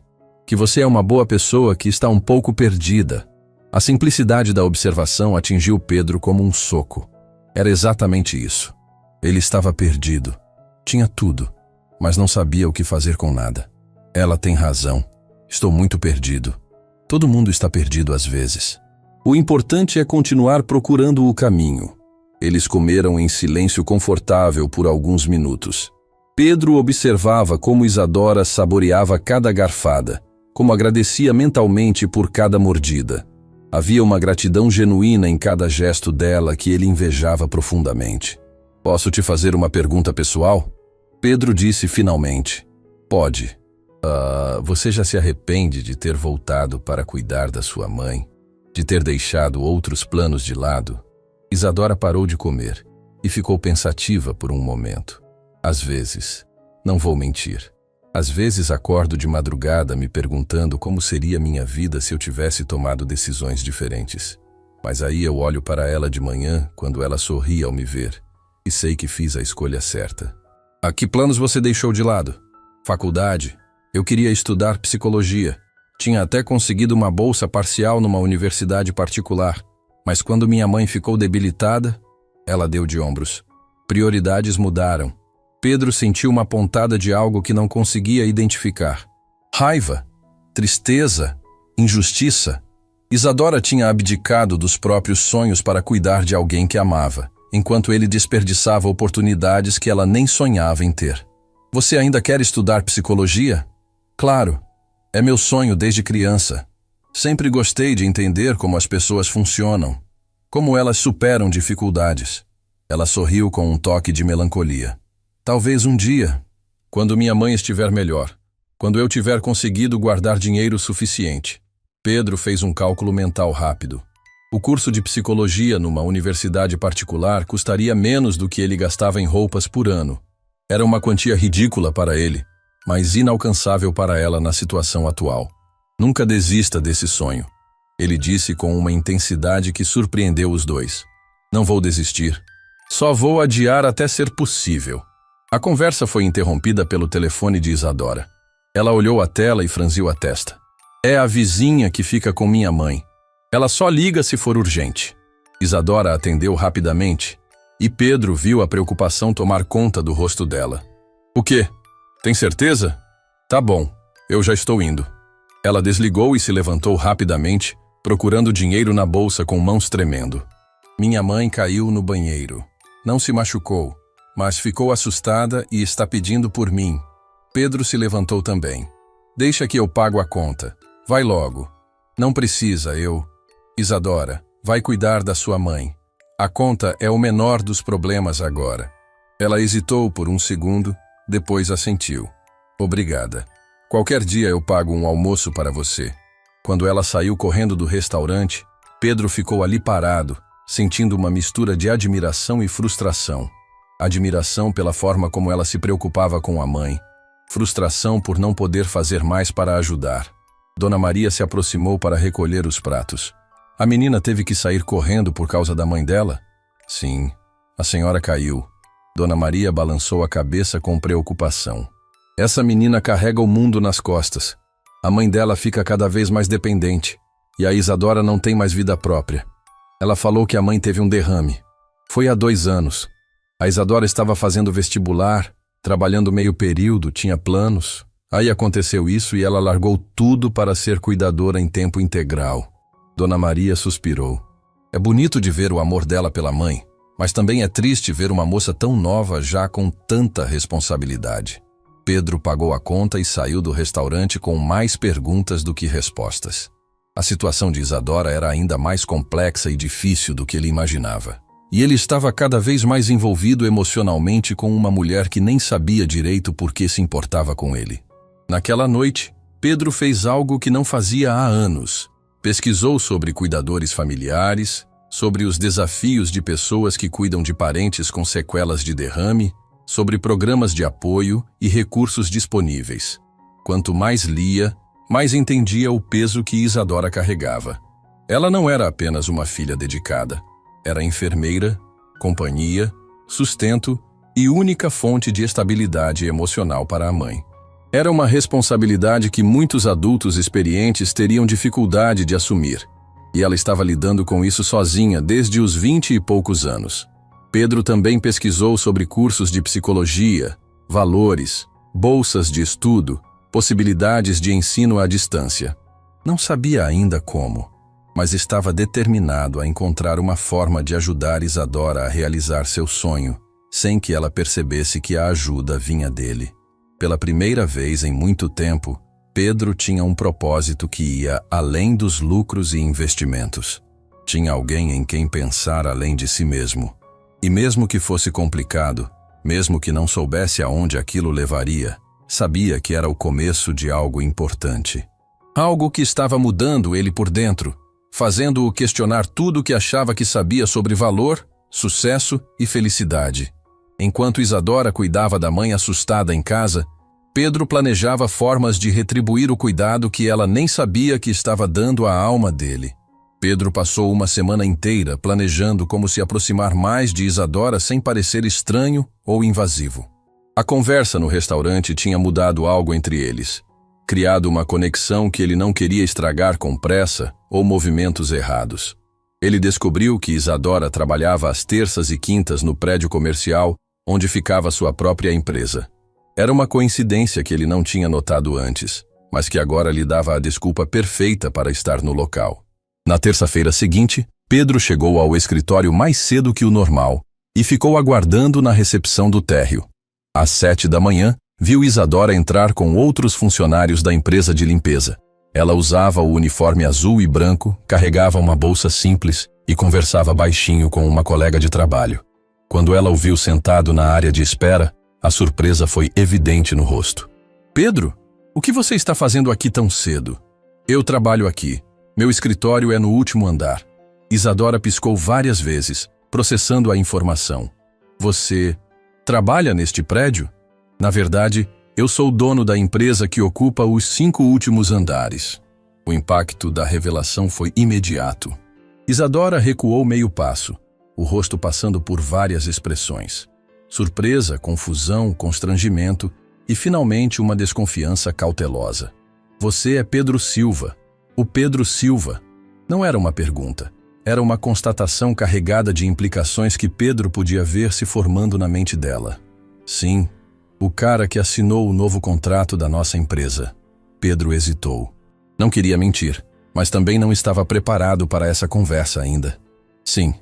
[SPEAKER 1] "Que você é uma boa pessoa que está um pouco perdida." A simplicidade da observação atingiu Pedro como um soco. Era exatamente isso. Ele estava perdido. Tinha tudo, mas não sabia o que fazer com nada. "Ela tem razão. Estou muito perdido. Todo mundo está perdido às vezes. O importante é continuar procurando o caminho." Eles comeram em silêncio confortável por alguns minutos. Pedro observava como Isadora saboreava cada garfada, como agradecia mentalmente por cada mordida. Havia uma gratidão genuína em cada gesto dela que ele invejava profundamente. "Posso te fazer uma pergunta pessoal?" Pedro disse finalmente. "Pode. Você já se arrepende de ter voltado para cuidar da sua mãe? De ter deixado outros planos de lado?" Isadora parou de comer e ficou pensativa por um momento. "Às vezes, não vou mentir. Às vezes acordo de madrugada me perguntando como seria minha vida se eu tivesse tomado decisões diferentes. Mas aí eu olho para ela de manhã, quando ela sorri ao me ver, e sei que fiz a escolha certa." "A que planos você deixou de lado?" "Faculdade. Eu queria estudar psicologia. Tinha até conseguido uma bolsa parcial numa universidade particular. Mas quando minha mãe ficou debilitada, ela deu de ombros. Prioridades mudaram." Pedro sentiu uma pontada de algo que não conseguia identificar. Raiva. tristeza, injustiça. Isadora tinha abdicado dos próprios sonhos para cuidar de alguém que amava, enquanto ele desperdiçava oportunidades que ela nem sonhava em ter. Você ainda quer estudar psicologia? Claro, é meu sonho desde criança. Sempre gostei de entender como as pessoas funcionam, como elas superam dificuldades. Ela sorriu com um toque de melancolia. Talvez um dia, quando minha mãe estiver melhor, quando eu tiver conseguido guardar dinheiro suficiente. Pedro fez um cálculo mental rápido. O curso de psicologia numa universidade particular custaria menos do que ele gastava em roupas por ano. Era uma quantia ridícula para ele, mas inalcançável para ela na situação atual. Nunca desista desse sonho, ele disse com uma intensidade que surpreendeu os dois. Não vou desistir. Só vou adiar até ser possível. A conversa foi interrompida pelo telefone de Isadora. Ela olhou a tela e franziu a testa. É a vizinha que fica com minha mãe. Ela só liga se for urgente. Isadora atendeu rapidamente e Pedro viu a preocupação tomar conta do rosto dela. O quê? Tem certeza? Tá bom, eu já estou indo. Ela desligou e se levantou rapidamente, procurando dinheiro na bolsa com mãos tremendo. Minha mãe caiu no banheiro. Não se machucou, mas ficou assustada e está pedindo por mim. Pedro se levantou também. Deixa que eu pago a conta. Vai logo. Não precisa, eu... Isadora, vai cuidar da sua mãe. A conta é o menor dos problemas agora. Ela hesitou por um segundo, depois assentiu. Obrigada. Qualquer dia eu pago um almoço para você. Quando ela saiu correndo do restaurante, Pedro ficou ali parado, sentindo uma mistura de admiração e frustração. Admiração pela forma como ela se preocupava com a mãe. Frustração por não poder fazer mais para ajudar. Dona Maria se aproximou para recolher os pratos. A menina teve que sair correndo por causa da mãe dela? Sim, a senhora caiu. Dona Maria balançou a cabeça com preocupação. Essa menina carrega o mundo nas costas. A mãe dela fica cada vez mais dependente, e a Isadora não tem mais vida própria. Ela falou que a mãe teve um derrame. Foi há 2 anos. A Isadora estava fazendo vestibular, trabalhando meio período, tinha planos. Aí aconteceu isso e ela largou tudo para ser cuidadora em tempo integral. Dona Maria suspirou. É bonito de ver o amor dela pela mãe, mas também é triste ver uma moça tão nova já com tanta responsabilidade. Pedro pagou a conta e saiu do restaurante com mais perguntas do que respostas. A situação de Isadora era ainda mais complexa e difícil do que ele imaginava. E ele estava cada vez mais envolvido emocionalmente com uma mulher que nem sabia direito por que se importava com ele. Naquela noite, Pedro fez algo que não fazia há anos. Pesquisou sobre cuidadores familiares, sobre os desafios de pessoas que cuidam de parentes com sequelas de derrame, sobre programas de apoio e recursos disponíveis. Quanto mais lia, mais entendia o peso que Isadora carregava. Ela não era apenas uma filha dedicada. Era enfermeira, companhia, sustento e única fonte de estabilidade emocional para a mãe. Era uma responsabilidade que muitos adultos experientes teriam dificuldade de assumir, e ela estava lidando com isso sozinha desde os 20 e poucos anos. Pedro também pesquisou sobre cursos de psicologia, valores, bolsas de estudo, possibilidades de ensino à distância. Não sabia ainda como, mas estava determinado a encontrar uma forma de ajudar Isadora a realizar seu sonho, sem que ela percebesse que a ajuda vinha dele. Pela primeira vez em muito tempo, Pedro tinha um propósito que ia além dos lucros e investimentos. Tinha alguém em quem pensar além de si mesmo. E mesmo que fosse complicado, mesmo que não soubesse aonde aquilo levaria, sabia que era o começo de algo importante. Algo que estava mudando ele por dentro, fazendo-o questionar tudo o que achava que sabia sobre valor, sucesso e felicidade. Enquanto Isadora cuidava da mãe assustada em casa, Pedro planejava formas de retribuir o cuidado que ela nem sabia que estava dando à alma dele. Pedro passou uma semana inteira planejando como se aproximar mais de Isadora sem parecer estranho ou invasivo. A conversa no restaurante tinha mudado algo entre eles, criado uma conexão que ele não queria estragar com pressa ou movimentos errados. Ele descobriu que Isadora trabalhava às terças e quintas no prédio comercial onde ficava sua própria empresa. Era uma coincidência que ele não tinha notado antes, mas que agora lhe dava a desculpa perfeita para estar no local. Na terça-feira seguinte, Pedro chegou ao escritório mais cedo que o normal e ficou aguardando na recepção do térreo. Às 7 da manhã, viu Isadora entrar com outros funcionários da empresa de limpeza. Ela usava o uniforme azul e branco, carregava uma bolsa simples e conversava baixinho com uma colega de trabalho. Quando ela o viu sentado na área de espera, a surpresa foi evidente no rosto. "Pedro, o que você está fazendo aqui tão cedo?" "Eu trabalho aqui. Meu escritório é no último andar." Isadora piscou várias vezes, processando a informação. "Você trabalha neste prédio?" "Na verdade, eu sou o dono da empresa que ocupa os 5 últimos andares." O impacto da revelação foi imediato. Isadora recuou meio passo, o rosto passando por várias expressões. Surpresa, confusão, constrangimento e, finalmente, uma desconfiança cautelosa. "Você é Pedro Silva." O Pedro Silva. Não era uma pergunta. Era uma constatação carregada de implicações que Pedro podia ver se formando na mente dela. "Sim, o cara que assinou o novo contrato da nossa empresa." Pedro hesitou. Não queria mentir, mas também não estava preparado para essa conversa ainda. "Sim."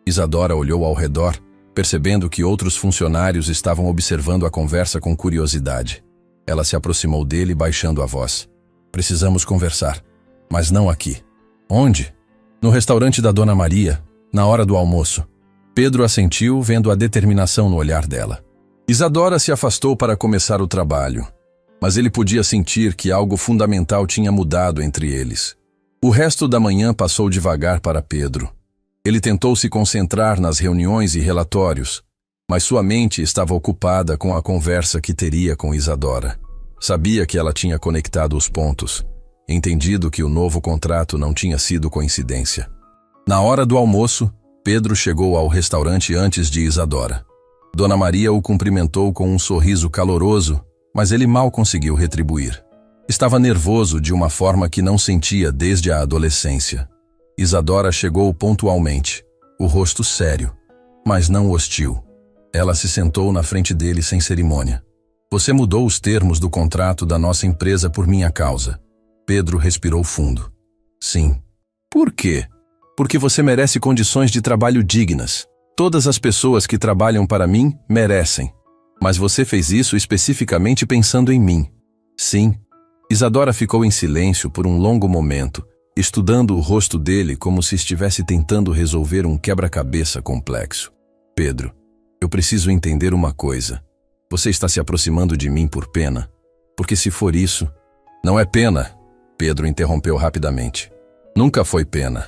[SPEAKER 1] Isadora olhou ao redor, percebendo que outros funcionários estavam observando a conversa com curiosidade. Ela se aproximou dele, baixando a voz. "Precisamos conversar, mas não aqui." "Onde?" "No restaurante da Dona Maria, na hora do almoço." Pedro assentiu, vendo a determinação no olhar dela. Isadora se afastou para começar o trabalho, mas ele podia sentir que algo fundamental tinha mudado entre eles. O resto da manhã passou devagar para Pedro. Ele tentou se concentrar nas reuniões e relatórios, mas sua mente estava ocupada com a conversa que teria com Isadora. Sabia que ela tinha conectado os pontos, entendido que o novo contrato não tinha sido coincidência. Na hora do almoço, Pedro chegou ao restaurante antes de Isadora. Dona Maria o cumprimentou com um sorriso caloroso, mas ele mal conseguiu retribuir. Estava nervoso de uma forma que não sentia desde a adolescência. Isadora chegou pontualmente, o rosto sério, mas não hostil. Ela se sentou na frente dele sem cerimônia. "Você mudou os termos do contrato da nossa empresa por minha causa." Pedro respirou fundo. "Sim." "Por quê?" "Porque você merece condições de trabalho dignas. Todas as pessoas que trabalham para mim merecem. Mas você fez isso especificamente pensando em mim." "Sim." Isadora ficou em silêncio por um longo momento, estudando o rosto dele como se estivesse tentando resolver um quebra-cabeça complexo. "Pedro, eu preciso entender uma coisa. Você está se aproximando de mim por pena? Porque se for isso..." "Não é pena." Pedro interrompeu rapidamente. "Nunca foi pena."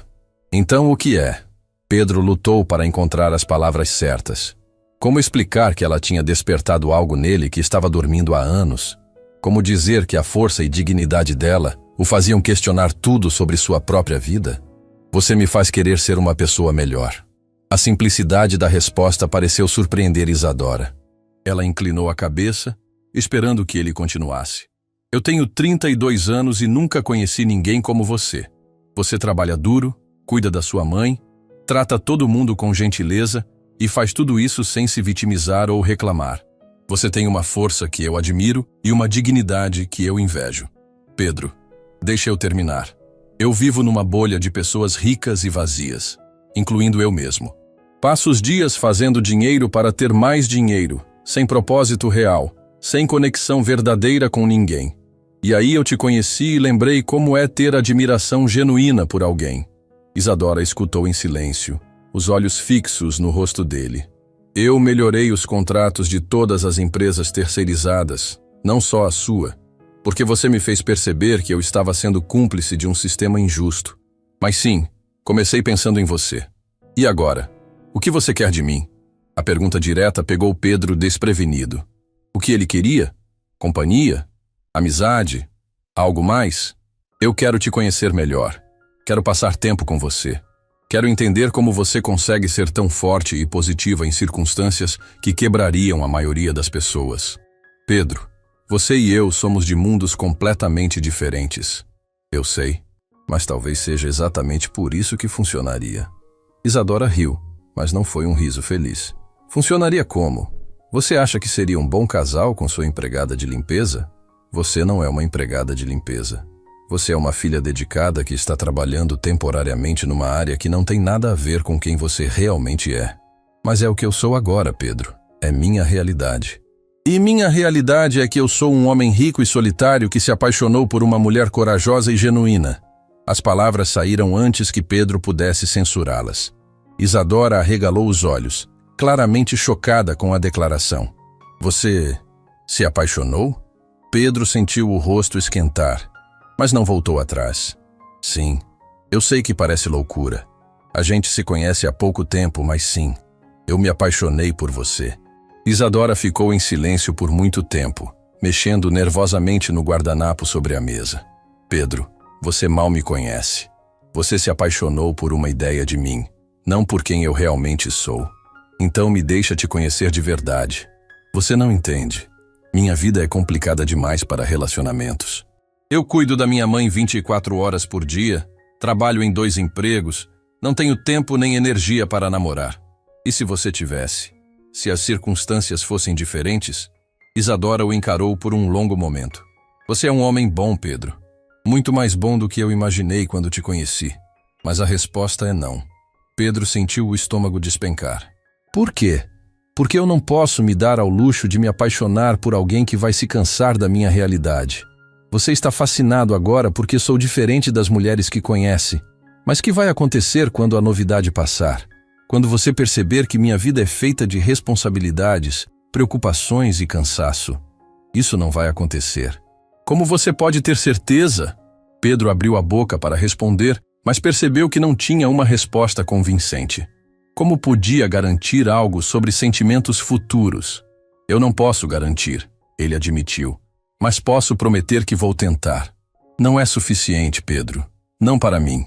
[SPEAKER 1] "Então o que é?" Pedro lutou para encontrar as palavras certas. Como explicar que ela tinha despertado algo nele que estava dormindo há anos? Como dizer que a força e dignidade dela o faziam questionar tudo sobre sua própria vida? "Você me faz querer ser uma pessoa melhor." A simplicidade da resposta pareceu surpreender Isadora. Ela inclinou a cabeça, esperando que ele continuasse. "Eu tenho 32 anos e nunca conheci ninguém como você. Você trabalha duro, cuida da sua mãe, trata todo mundo com gentileza e faz tudo isso sem se vitimizar ou reclamar. Você tem uma força que eu admiro e uma dignidade que eu invejo." "Pedro, deixa eu terminar. Eu vivo numa bolha de pessoas ricas e vazias, incluindo eu mesmo. Passo os dias fazendo dinheiro para ter mais dinheiro, sem propósito real, sem conexão verdadeira com ninguém. E aí eu te conheci e lembrei como é ter admiração genuína por alguém." Isadora escutou em silêncio, os olhos fixos no rosto dele. "Eu melhorei os contratos de todas as empresas terceirizadas, não só a sua, porque você me fez perceber que eu estava sendo cúmplice de um sistema injusto. Mas sim, comecei pensando em você. E agora? O que você quer de mim?" A pergunta direta pegou Pedro desprevenido. O que ele queria? Companhia? Amizade? Algo mais? "Eu quero te conhecer melhor. Quero passar tempo com você. Quero entender como você consegue ser tão forte e positiva em circunstâncias que quebrariam a maioria das pessoas. Pedro, você e eu somos de mundos completamente diferentes. Eu sei, mas talvez seja exatamente por isso que funcionaria." Isadora riu, mas não foi um riso feliz. "Funcionaria como? Você acha que seria um bom casal com sua empregada de limpeza?" Você não é uma empregada de limpeza. Você é uma filha dedicada que está trabalhando temporariamente numa área que não tem nada a ver com quem você realmente é. Mas é o que eu sou agora, Pedro. É minha realidade. E minha realidade é que eu sou um homem rico e solitário que se apaixonou por uma mulher corajosa e genuína. As palavras saíram antes que Pedro pudesse censurá-las. Isadora arregalou os olhos, claramente chocada com a declaração. Você se apaixonou? Pedro sentiu o rosto esquentar, mas não voltou atrás. Sim, eu sei que parece loucura. A gente se conhece há pouco tempo, mas sim, eu me apaixonei por você. Isadora ficou em silêncio por muito tempo, mexendo nervosamente no guardanapo sobre a mesa. Pedro, você mal me conhece. Você se apaixonou por uma ideia de mim, não por quem eu realmente sou. Então me deixa te conhecer de verdade. Você não entende. Minha vida é complicada demais para relacionamentos. Eu cuido da minha mãe 24 horas por dia, trabalho em 2 empregos, não tenho tempo nem energia para namorar. E se você tivesse? Se as circunstâncias fossem diferentes? Isadora o encarou por um longo momento. Você é um homem bom, Pedro. Muito mais bom do que eu imaginei quando te conheci. Mas a resposta é não. Pedro sentiu o estômago despencar. Por quê? Porque eu não posso me dar ao luxo de me apaixonar por alguém que vai se cansar da minha realidade. Você está fascinado agora porque sou diferente das mulheres que conhece. Mas o que vai acontecer quando a novidade passar? Quando você perceber que minha vida é feita de responsabilidades, preocupações e cansaço? Isso não vai acontecer. Como você pode ter certeza? Pedro abriu a boca para responder, mas percebeu que não tinha uma resposta convincente. Como podia garantir algo sobre sentimentos futuros? Eu não posso garantir, ele admitiu. Mas posso prometer que vou tentar. Não é suficiente, Pedro. Não para mim.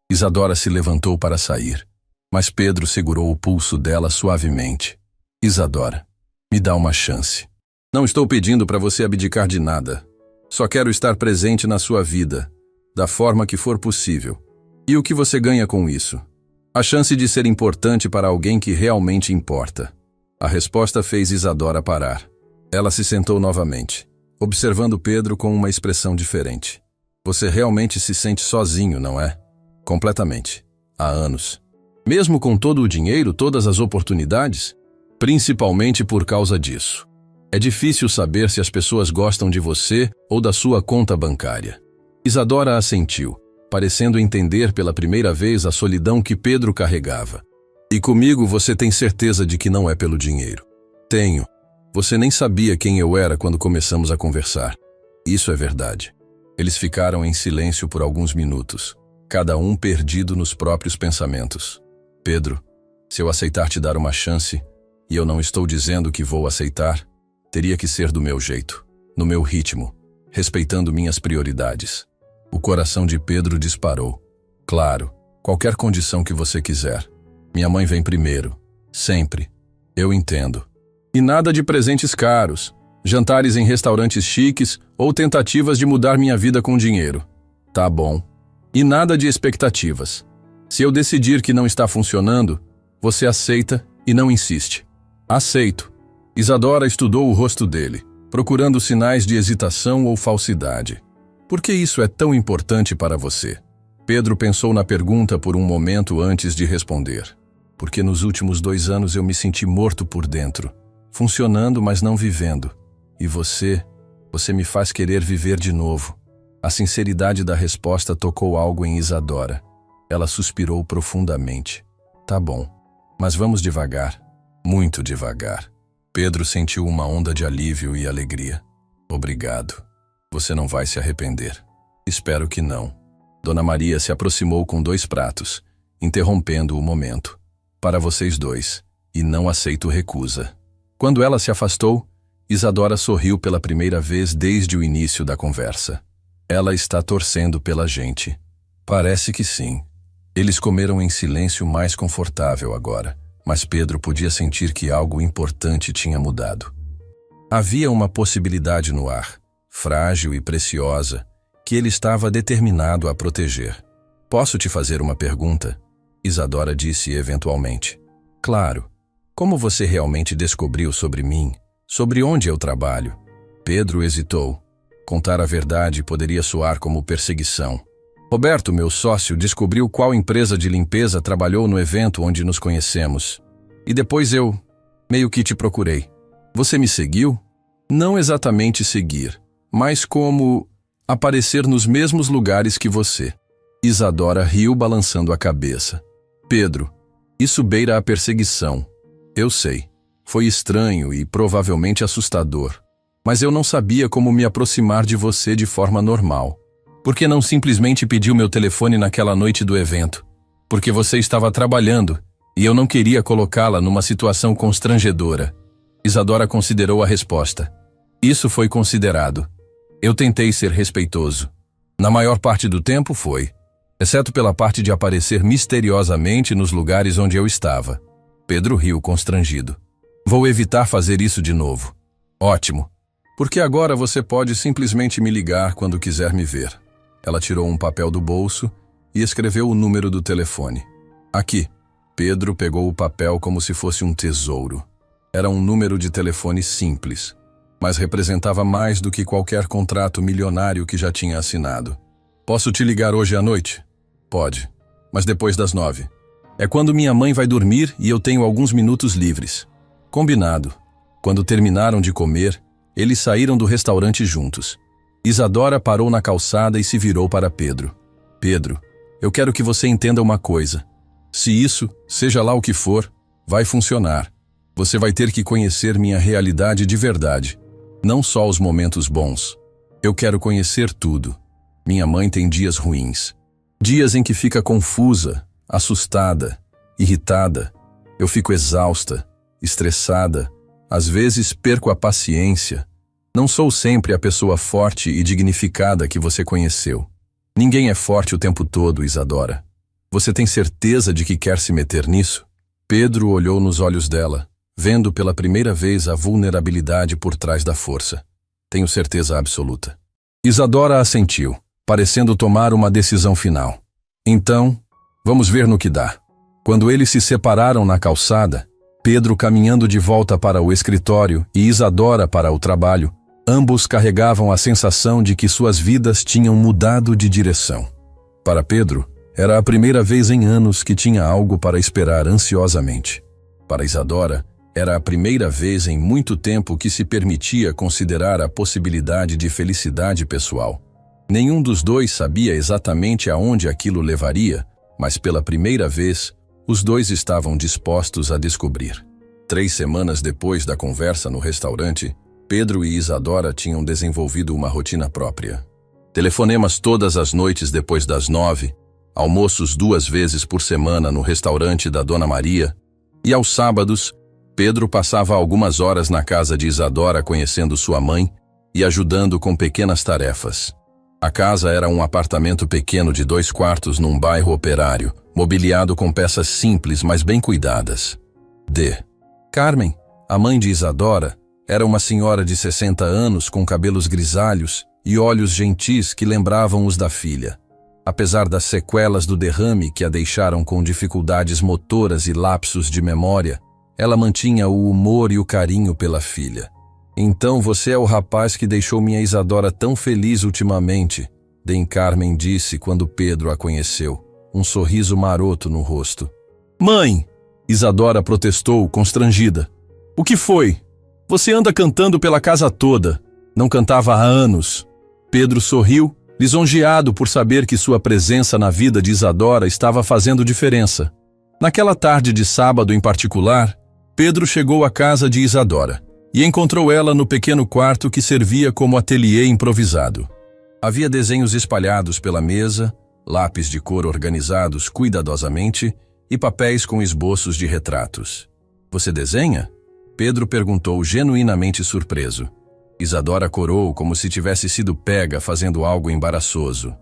[SPEAKER 1] Isadora se levantou para sair. Mas Pedro segurou o pulso dela suavemente. Isadora, me dá uma chance. Não estou pedindo para você abdicar de nada. Só quero estar presente na sua vida, da forma que for possível. E o que você ganha com isso? A chance de ser importante para alguém que realmente importa. A resposta fez Isadora parar. Ela se sentou novamente, observando Pedro com uma expressão diferente. Você realmente se sente sozinho, não é? Completamente. Há anos. Mesmo com todo o dinheiro, todas as oportunidades? Principalmente por causa disso. É difícil saber se as pessoas gostam de você ou da sua conta bancária. Isadora assentiu, parecendo entender pela primeira vez a solidão que Pedro carregava. E comigo você tem certeza de que não é pelo dinheiro? Tenho. Você nem sabia quem eu era quando começamos a conversar. Isso é verdade. Eles ficaram em silêncio por alguns minutos, cada um perdido nos próprios pensamentos. Pedro, se eu aceitar te dar uma chance, e eu não estou dizendo que vou aceitar, teria que ser do meu jeito, no meu ritmo, respeitando minhas prioridades. O coração de Pedro disparou. Claro, qualquer condição que você quiser. Minha mãe vem primeiro, sempre. Eu entendo. E nada de presentes caros, jantares em restaurantes chiques ou tentativas de mudar minha vida com dinheiro. Tá bom. E nada de expectativas. Se eu decidir que não está funcionando, você aceita e não insiste. Aceito. Isadora estudou o rosto dele, procurando sinais de hesitação ou falsidade. Por que isso é tão importante para você? Pedro pensou na pergunta por um momento antes de responder. Porque nos últimos 2 anos eu me senti morto por dentro. Funcionando, mas não vivendo. E você me faz querer viver de novo. A sinceridade da resposta tocou algo em Isadora. Ela suspirou profundamente. Tá bom, mas vamos devagar. Muito devagar. Pedro sentiu uma onda de alívio e alegria. Obrigado. Você não vai se arrepender. Espero que não. Dona Maria se aproximou com 2 pratos, interrompendo o momento. Para vocês 2, e não aceito recusa. Quando ela se afastou, Isadora sorriu pela primeira vez desde o início da conversa. Ela está torcendo pela gente. Parece que sim. Eles comeram em silêncio mais confortável agora, mas Pedro podia sentir que algo importante tinha mudado. Havia uma possibilidade no ar, frágil e preciosa, que ele estava determinado a proteger. Posso te fazer uma pergunta? Isadora disse eventualmente. Claro. Como você realmente descobriu sobre mim? Sobre onde eu trabalho? Pedro hesitou. Contar a verdade poderia soar como perseguição. Roberto, meu sócio, descobriu qual empresa de limpeza trabalhou no evento onde nos conhecemos. E depois eu, meio que te procurei. Você me seguiu? Não exatamente seguir, mas como aparecer nos mesmos lugares que você. Isadora riu balançando a cabeça. Pedro, isso beira a perseguição. Eu sei. Foi estranho e provavelmente assustador. Mas eu não sabia como me aproximar de você de forma normal. Por que não simplesmente pediu meu telefone naquela noite do evento? Porque você estava trabalhando e eu não queria colocá-la numa situação constrangedora. Isadora considerou a resposta. Isso foi considerado. Eu tentei ser respeitoso. Na maior parte do tempo foi, exceto pela parte de aparecer misteriosamente nos lugares onde eu estava. Pedro riu constrangido. Vou evitar fazer isso de novo. Ótimo. Porque agora você pode simplesmente me ligar quando quiser me ver. Ela tirou um papel do bolso e escreveu o número do telefone. Aqui. Pedro pegou o papel como se fosse um tesouro. Era um número de telefone simples, mas representava mais do que qualquer contrato milionário que já tinha assinado. Posso te ligar hoje à noite? Pode, mas depois das 9. É quando minha mãe vai dormir e eu tenho alguns minutos livres. Combinado. Quando terminaram de comer, eles saíram do restaurante juntos. Isadora parou na calçada e se virou para Pedro. Pedro, eu quero que você entenda uma coisa. Se isso, seja lá o que for, vai funcionar. Você vai ter que conhecer minha realidade de verdade. Não só os momentos bons. Eu quero conhecer tudo. Minha mãe tem dias ruins. Dias em que fica confusa, assustada, irritada. Eu fico exausta, estressada. Às vezes perco a paciência. Não sou sempre a pessoa forte e dignificada que você conheceu. Ninguém é forte o tempo todo, Isadora. Você tem certeza de que quer se meter nisso? Pedro olhou nos olhos dela, vendo pela primeira vez a vulnerabilidade por trás da força. Tenho certeza absoluta. Isadora assentiu, parecendo tomar uma decisão final. Então, vamos ver no que dá. Quando eles se separaram na calçada, Pedro caminhando de volta para o escritório e Isadora para o trabalho, ambos carregavam a sensação de que suas vidas tinham mudado de direção. Para Pedro, era a primeira vez em anos que tinha algo para esperar ansiosamente. Para Isadora, era a primeira vez em muito tempo que se permitia considerar a possibilidade de felicidade pessoal. Nenhum dos dois sabia exatamente aonde aquilo levaria, mas pela primeira vez, os dois estavam dispostos a descobrir. 3 semanas depois da conversa no restaurante, Pedro e Isadora tinham desenvolvido uma rotina própria. Telefonemas todas as noites depois das 9, almoços 2 vezes por semana no restaurante da Dona Maria, e aos sábados, Pedro passava algumas horas na casa de Isadora conhecendo sua mãe e ajudando com pequenas tarefas. A casa era um apartamento pequeno de 2 quartos num bairro operário, mobiliado com peças simples, mas bem cuidadas. Carmen, a mãe de Isadora, era uma senhora de 60 anos com cabelos grisalhos e olhos gentis que lembravam os da filha. Apesar das sequelas do derrame que a deixaram com dificuldades motoras e lapsos de memória, ela mantinha o humor e o carinho pela filha. Então você é o rapaz que deixou minha Isadora tão feliz ultimamente, Carmen disse quando Pedro a conheceu, um sorriso maroto no rosto. Mãe! Isadora protestou, constrangida. O que foi? Você anda cantando pela casa toda. Não cantava há anos. Pedro sorriu, lisonjeado por saber que sua presença na vida de Isadora estava fazendo diferença. Naquela tarde de sábado em particular, Pedro chegou à casa de Isadora e encontrou ela no pequeno quarto que servia como ateliê improvisado. Havia desenhos espalhados pela mesa, lápis de cor organizados cuidadosamente e papéis com esboços de retratos. Você desenha? Pedro perguntou genuinamente surpreso. Isadora corou como se tivesse sido pega fazendo algo embaraçoso.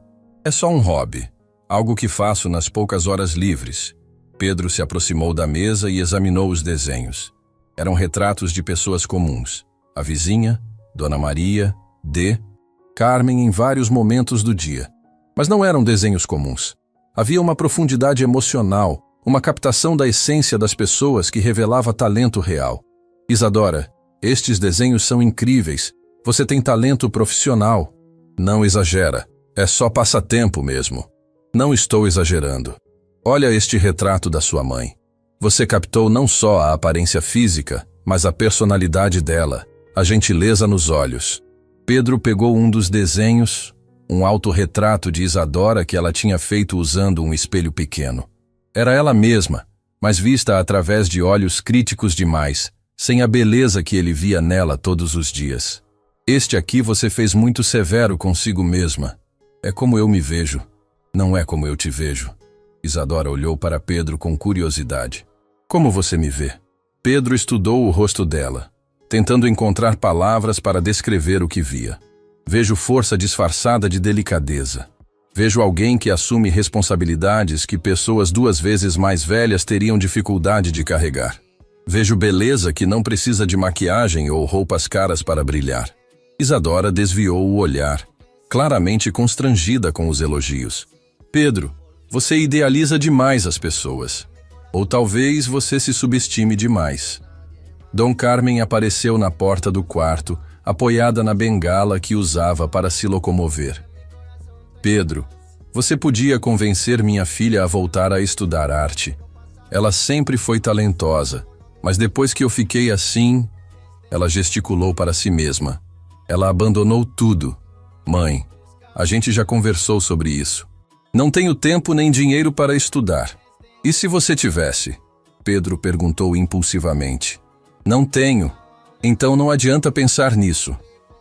[SPEAKER 1] É só um hobby, algo que faço nas poucas horas livres. Pedro se aproximou da mesa e examinou os desenhos. Eram retratos de pessoas comuns. A vizinha, Dona Maria, Carmen em vários momentos do dia. Mas não eram desenhos comuns. Havia uma profundidade emocional, uma captação da essência das pessoas que revelava talento real. Isadora, estes desenhos são incríveis, Você tem talento profissional. Não exagera. É só passatempo mesmo. Não estou exagerando. Olha este retrato da sua mãe. Você captou não só a aparência física, mas a personalidade dela, a gentileza nos olhos. Pedro pegou um dos desenhos, um autorretrato de Isadora que ela tinha feito usando um espelho pequeno. Era ela mesma, mas vista através de olhos críticos demais, sem a beleza que ele via nela todos os dias. Este aqui você fez muito severo consigo mesma. É como eu me vejo, não é como eu te vejo. Isadora olhou para Pedro com curiosidade. Como você me vê? Pedro estudou o rosto dela, tentando encontrar palavras para descrever o que via. Vejo força disfarçada de delicadeza. Vejo alguém que assume responsabilidades que pessoas 2 vezes mais velhas teriam dificuldade de carregar. Vejo beleza que não precisa de maquiagem ou roupas caras para brilhar. Isadora desviou o olhar, claramente constrangida com os elogios. Pedro, você idealiza demais as pessoas. Ou talvez você se subestime demais. Dom Carmen apareceu na porta do quarto, apoiada na bengala que usava para se locomover. Pedro, você podia convencer minha filha a voltar a estudar arte. Ela sempre foi talentosa, mas depois que eu fiquei assim... Ela gesticulou para si mesma. Ela abandonou tudo. Mãe, a gente já conversou sobre isso. Não tenho tempo nem dinheiro para estudar. E se você tivesse? Pedro perguntou impulsivamente. Não tenho. Então não adianta pensar nisso.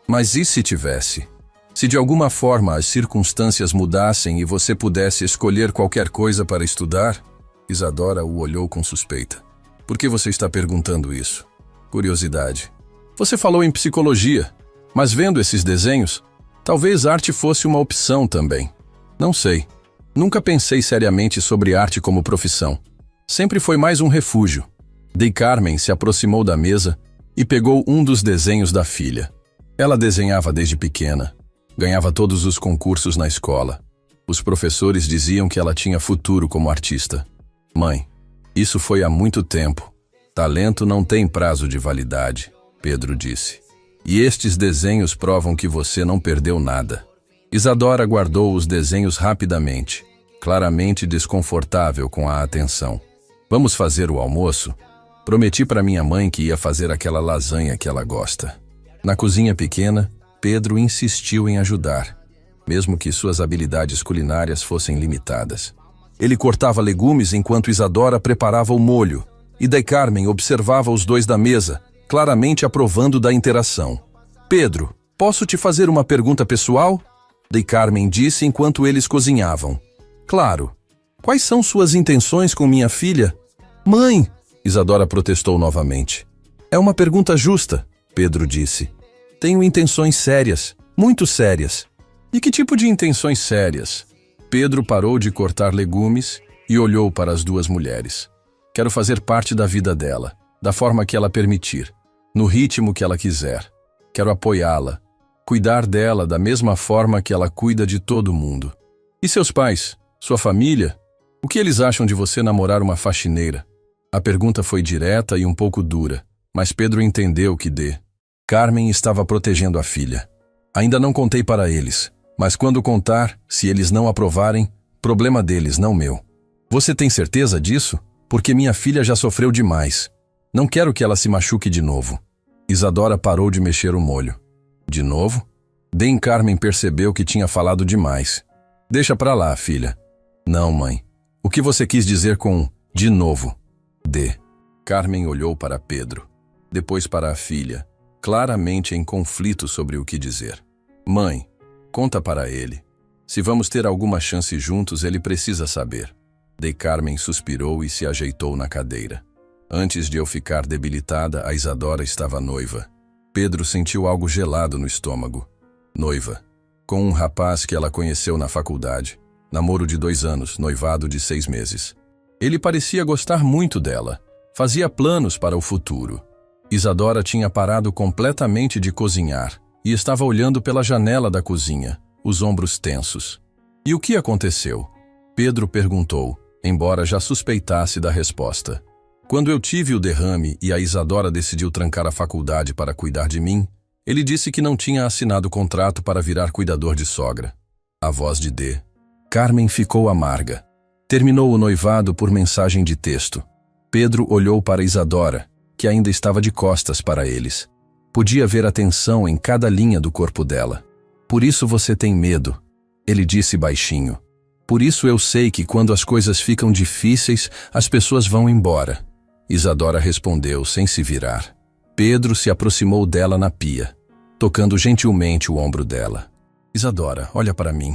[SPEAKER 1] Mas e se tivesse? Se de alguma forma as circunstâncias mudassem e você pudesse escolher qualquer coisa para estudar? Isadora o olhou com suspeita. Por que você está perguntando isso? Curiosidade. Você falou em psicologia, mas vendo esses desenhos, talvez arte fosse uma opção também. Não sei. Nunca pensei seriamente sobre arte como profissão. Sempre foi mais um refúgio. Dei Carmen se aproximou da mesa e pegou um dos desenhos da filha. Ela desenhava desde pequena. Ganhava todos os concursos na escola. Os professores diziam que ela tinha futuro como artista. Mãe, isso foi há muito tempo. Talento não tem prazo de validade, Pedro disse. E estes desenhos provam que você não perdeu nada. Isadora guardou os desenhos rapidamente, claramente desconfortável com a atenção. Vamos fazer o almoço? Prometi para minha mãe que ia fazer aquela lasanha que ela gosta. Na cozinha pequena, Pedro insistiu em ajudar, mesmo que suas habilidades culinárias fossem limitadas. Ele cortava legumes enquanto Isadora preparava o molho, e Dei Carmen observava os dois da mesa, claramente aprovando da interação. Pedro, posso te fazer uma pergunta pessoal? Dei Carmen disse enquanto eles cozinhavam. Claro. Quais são suas intenções com minha filha? Mãe! Isadora protestou novamente. É uma pergunta justa, Pedro disse. Tenho intenções sérias, muito sérias. E que tipo de intenções sérias? Pedro parou de cortar legumes e olhou para as 2 mulheres. Quero fazer parte da vida dela, da forma que ela permitir, no ritmo que ela quiser. Quero apoiá-la, cuidar dela da mesma forma que ela cuida de todo mundo. E seus pais, sua família? O que eles acham de você namorar uma faxineira? A pergunta foi direta e um pouco dura, mas Pedro entendeu que Carmen estava protegendo a filha. Ainda não contei para eles, mas quando contar, se eles não aprovarem, problema deles, não meu. Você tem certeza disso? Porque minha filha já sofreu demais. Não quero que ela se machuque de novo. Isadora parou de mexer o molho. De novo? Dei Carmen percebeu que tinha falado demais. Deixa pra lá, filha. Não, mãe. O que você quis dizer com de novo? Carmen olhou para Pedro, depois para a filha, claramente em conflito sobre o que dizer. Mãe, conta para ele. Se vamos ter alguma chance juntos, ele precisa saber. Dei Carmen suspirou e se ajeitou na cadeira. Antes de eu ficar debilitada, a Isadora estava noiva. Pedro sentiu algo gelado no estômago. Noiva. Com um rapaz que ela conheceu na faculdade. Namoro de 2 anos, noivado de 6 meses. Ele parecia gostar muito dela. Fazia planos para o futuro. Isadora tinha parado completamente de cozinhar e estava olhando pela janela da cozinha, os ombros tensos. E o que aconteceu? Pedro perguntou, embora já suspeitasse da resposta. Quando eu tive o derrame e a Isadora decidiu trancar a faculdade para cuidar de mim, Ele disse que não tinha assinado o contrato para virar cuidador de sogra. A voz de D. Carmen ficou amarga. Terminou o noivado por mensagem de texto. Pedro olhou para Isadora, que ainda estava de costas para eles. Podia ver a tensão em cada linha do corpo dela. Por isso você tem medo, ele disse baixinho. Por isso eu sei que quando as coisas ficam difíceis, as pessoas vão embora. Isadora respondeu sem se virar. Pedro se aproximou dela na pia, tocando gentilmente o ombro dela. Isadora, olha para mim.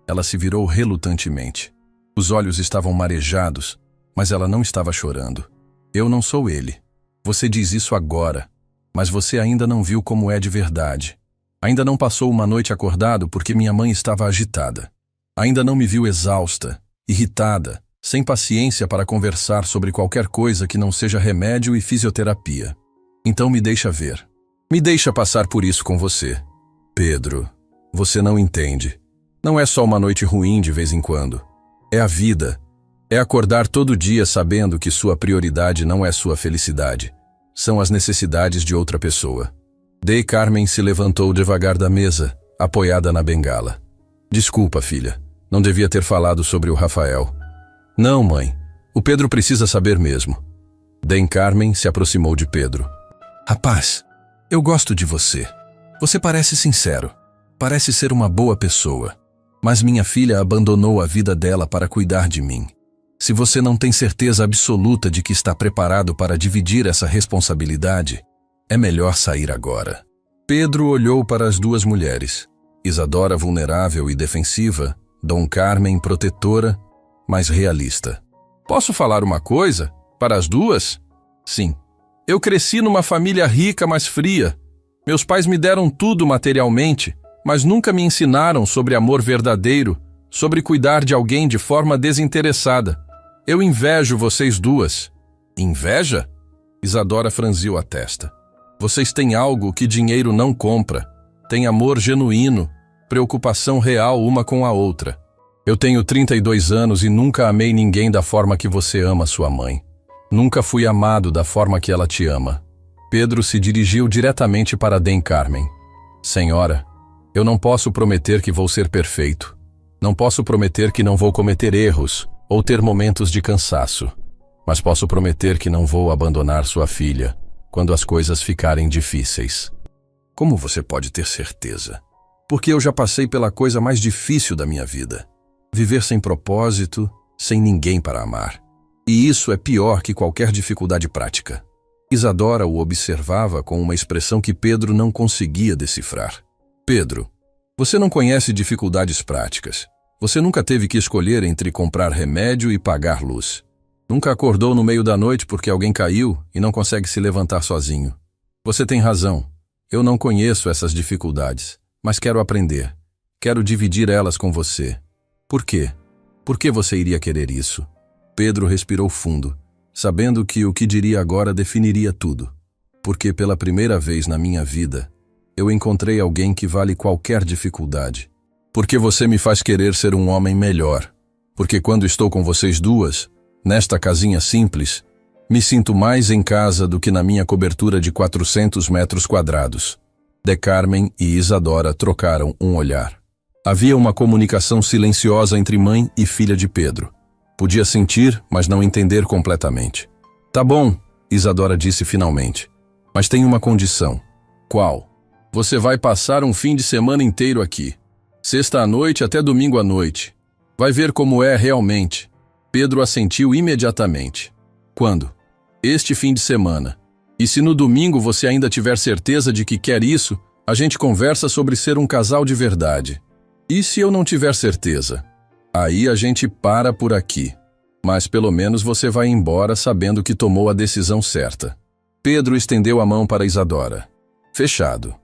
[SPEAKER 1] Ela se virou relutantemente. Os olhos estavam marejados, mas ela não estava chorando. Eu não sou ele. Você diz isso agora, mas você ainda não viu como é de verdade. Ainda não passou uma noite acordado porque minha mãe estava agitada. Ainda não me viu exausta, irritada, sem paciência para conversar sobre qualquer coisa que não seja remédio e fisioterapia. Então me deixa ver. Me deixa passar por isso com você. Pedro, você não entende. Não é só uma noite ruim de vez em quando. É a vida. É acordar todo dia sabendo que sua prioridade não é sua felicidade. São as necessidades de outra pessoa. D. Carmen se levantou devagar da mesa, apoiada na bengala. Desculpa, filha. Não devia ter falado sobre o Rafael. Não, mãe. O Pedro precisa saber mesmo. D. Carmen se aproximou de Pedro. Rapaz, eu gosto de você. Você parece sincero. Parece ser uma boa pessoa. Mas minha filha abandonou a vida dela para cuidar de mim. Se você não tem certeza absoluta de que está preparado para dividir essa responsabilidade, é melhor sair agora. Pedro olhou para as duas mulheres. Isadora vulnerável e defensiva, Dom Carmen protetora, mas realista. Posso falar uma coisa? Para as duas? Sim. Eu cresci numa família rica, mas fria. Meus pais me deram tudo materialmente, mas nunca me ensinaram sobre amor verdadeiro, sobre cuidar de alguém de forma desinteressada. Eu invejo vocês duas. Inveja? Isadora franziu a testa. Vocês têm algo que dinheiro não compra. Têm amor genuíno, preocupação real uma com a outra. Eu tenho 32 anos e nunca amei ninguém da forma que você ama sua mãe. Nunca fui amado da forma que ela te ama. Pedro se dirigiu diretamente para D. Carmen. Senhora, eu não posso prometer que vou ser perfeito. Não posso prometer que não vou cometer erros ou ter momentos de cansaço. Mas posso prometer que não vou abandonar sua filha quando as coisas ficarem difíceis. Como você pode ter certeza? Porque eu já passei pela coisa mais difícil da minha vida. Viver sem propósito, sem ninguém para amar. E isso é pior que qualquer dificuldade prática. Isadora o observava com uma expressão que Pedro não conseguia decifrar. Pedro, você não conhece dificuldades práticas. Você nunca teve que escolher entre comprar remédio e pagar luz. Nunca acordou no meio da noite porque alguém caiu e não consegue se levantar sozinho. Você tem razão. Eu não conheço essas dificuldades, mas quero aprender. Quero dividir elas com você. Por quê? Por que você iria querer isso? Pedro respirou fundo, sabendo que o que diria agora definiria tudo. Porque pela primeira vez na minha vida, eu encontrei alguém que vale qualquer dificuldade. Porque você me faz querer ser um homem melhor. Porque quando estou com vocês duas, nesta casinha simples, me sinto mais em casa do que na minha cobertura de 400 metros quadrados. D. Carmen e Isadora trocaram um olhar. Havia uma comunicação silenciosa entre mãe e filha de Pedro. Podia sentir, mas não entender completamente. Tá bom, Isadora disse finalmente. Mas tem uma condição. Qual? Você vai passar um fim de semana inteiro aqui. Sexta à noite até domingo à noite. Vai ver como é realmente. Pedro assentiu imediatamente. Quando? Este fim de semana. E se no domingo você ainda tiver certeza de que quer isso, a gente conversa sobre ser um casal de verdade. E se eu não tiver certeza? Aí a gente para por aqui. Mas pelo menos você vai embora sabendo que tomou a decisão certa. Pedro estendeu a mão para Isadora. Fechado.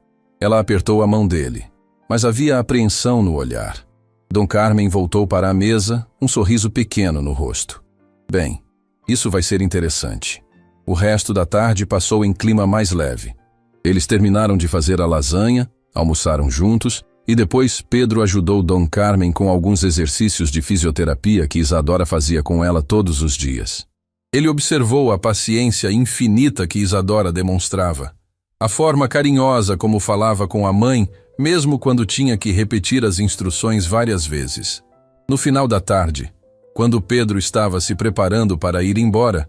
[SPEAKER 1] Ela apertou a mão dele, mas havia apreensão no olhar. Dom Carmen voltou para a mesa, um sorriso pequeno no rosto. Bem, isso vai ser interessante. O resto da tarde passou em clima mais leve. Eles terminaram de fazer a lasanha, almoçaram juntos, e depois Pedro ajudou Dom Carmen com alguns exercícios de fisioterapia que Isadora fazia com ela todos os dias. Ele observou a paciência infinita que Isadora demonstrava. A forma carinhosa como falava com a mãe, mesmo quando tinha que repetir as instruções várias vezes. No final da tarde, quando Pedro estava se preparando para ir embora,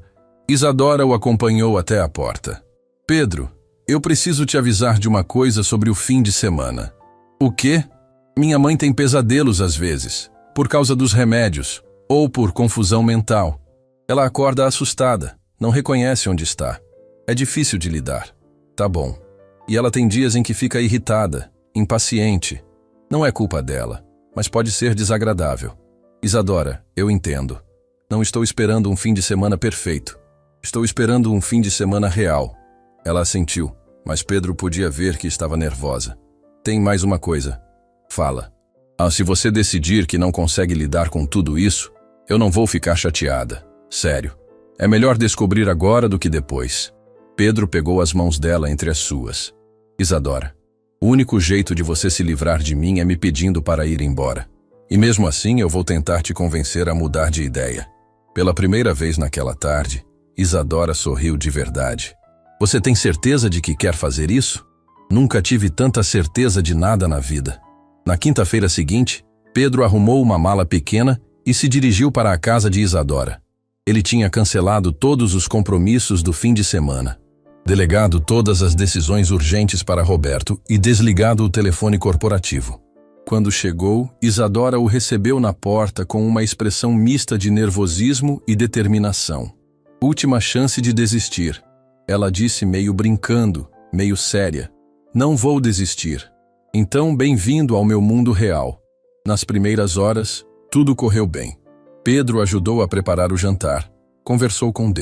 [SPEAKER 1] Isadora o acompanhou até a porta. Pedro, eu preciso te avisar de uma coisa sobre o fim de semana. O quê? Minha mãe tem pesadelos às vezes, por causa dos remédios, ou por confusão mental. Ela acorda assustada, não reconhece onde está. É difícil de lidar. Tá bom. E ela tem dias em que fica irritada, impaciente. Não é culpa dela, mas pode ser desagradável. Isadora, eu entendo. Não estou esperando um fim de semana perfeito. Estou esperando um fim de semana real. Ela assentiu, mas Pedro podia ver que estava nervosa. Tem mais uma coisa. Fala. Se você decidir que não consegue lidar com tudo isso, eu não vou ficar chateada. Sério. É melhor descobrir agora do que depois. Pedro pegou as mãos dela entre as suas. Isadora, o único jeito de você se livrar de mim é me pedindo para ir embora. E mesmo assim eu vou tentar te convencer a mudar de ideia. Pela primeira vez naquela tarde, Isadora sorriu de verdade. Você tem certeza de que quer fazer isso? Nunca tive tanta certeza de nada na vida. Na quinta-feira seguinte, Pedro arrumou uma mala pequena e se dirigiu para a casa de Isadora. Ele tinha cancelado todos os compromissos do fim de semana, delegado todas as decisões urgentes para Roberto e desligado o telefone corporativo. Quando chegou, Isadora o recebeu na porta com uma expressão mista de nervosismo e determinação. Última chance de desistir. Ela disse meio brincando, meio séria. Não vou desistir. Então, bem-vindo ao meu mundo real. Nas primeiras horas, tudo correu bem. Pedro ajudou a preparar o jantar. Conversou com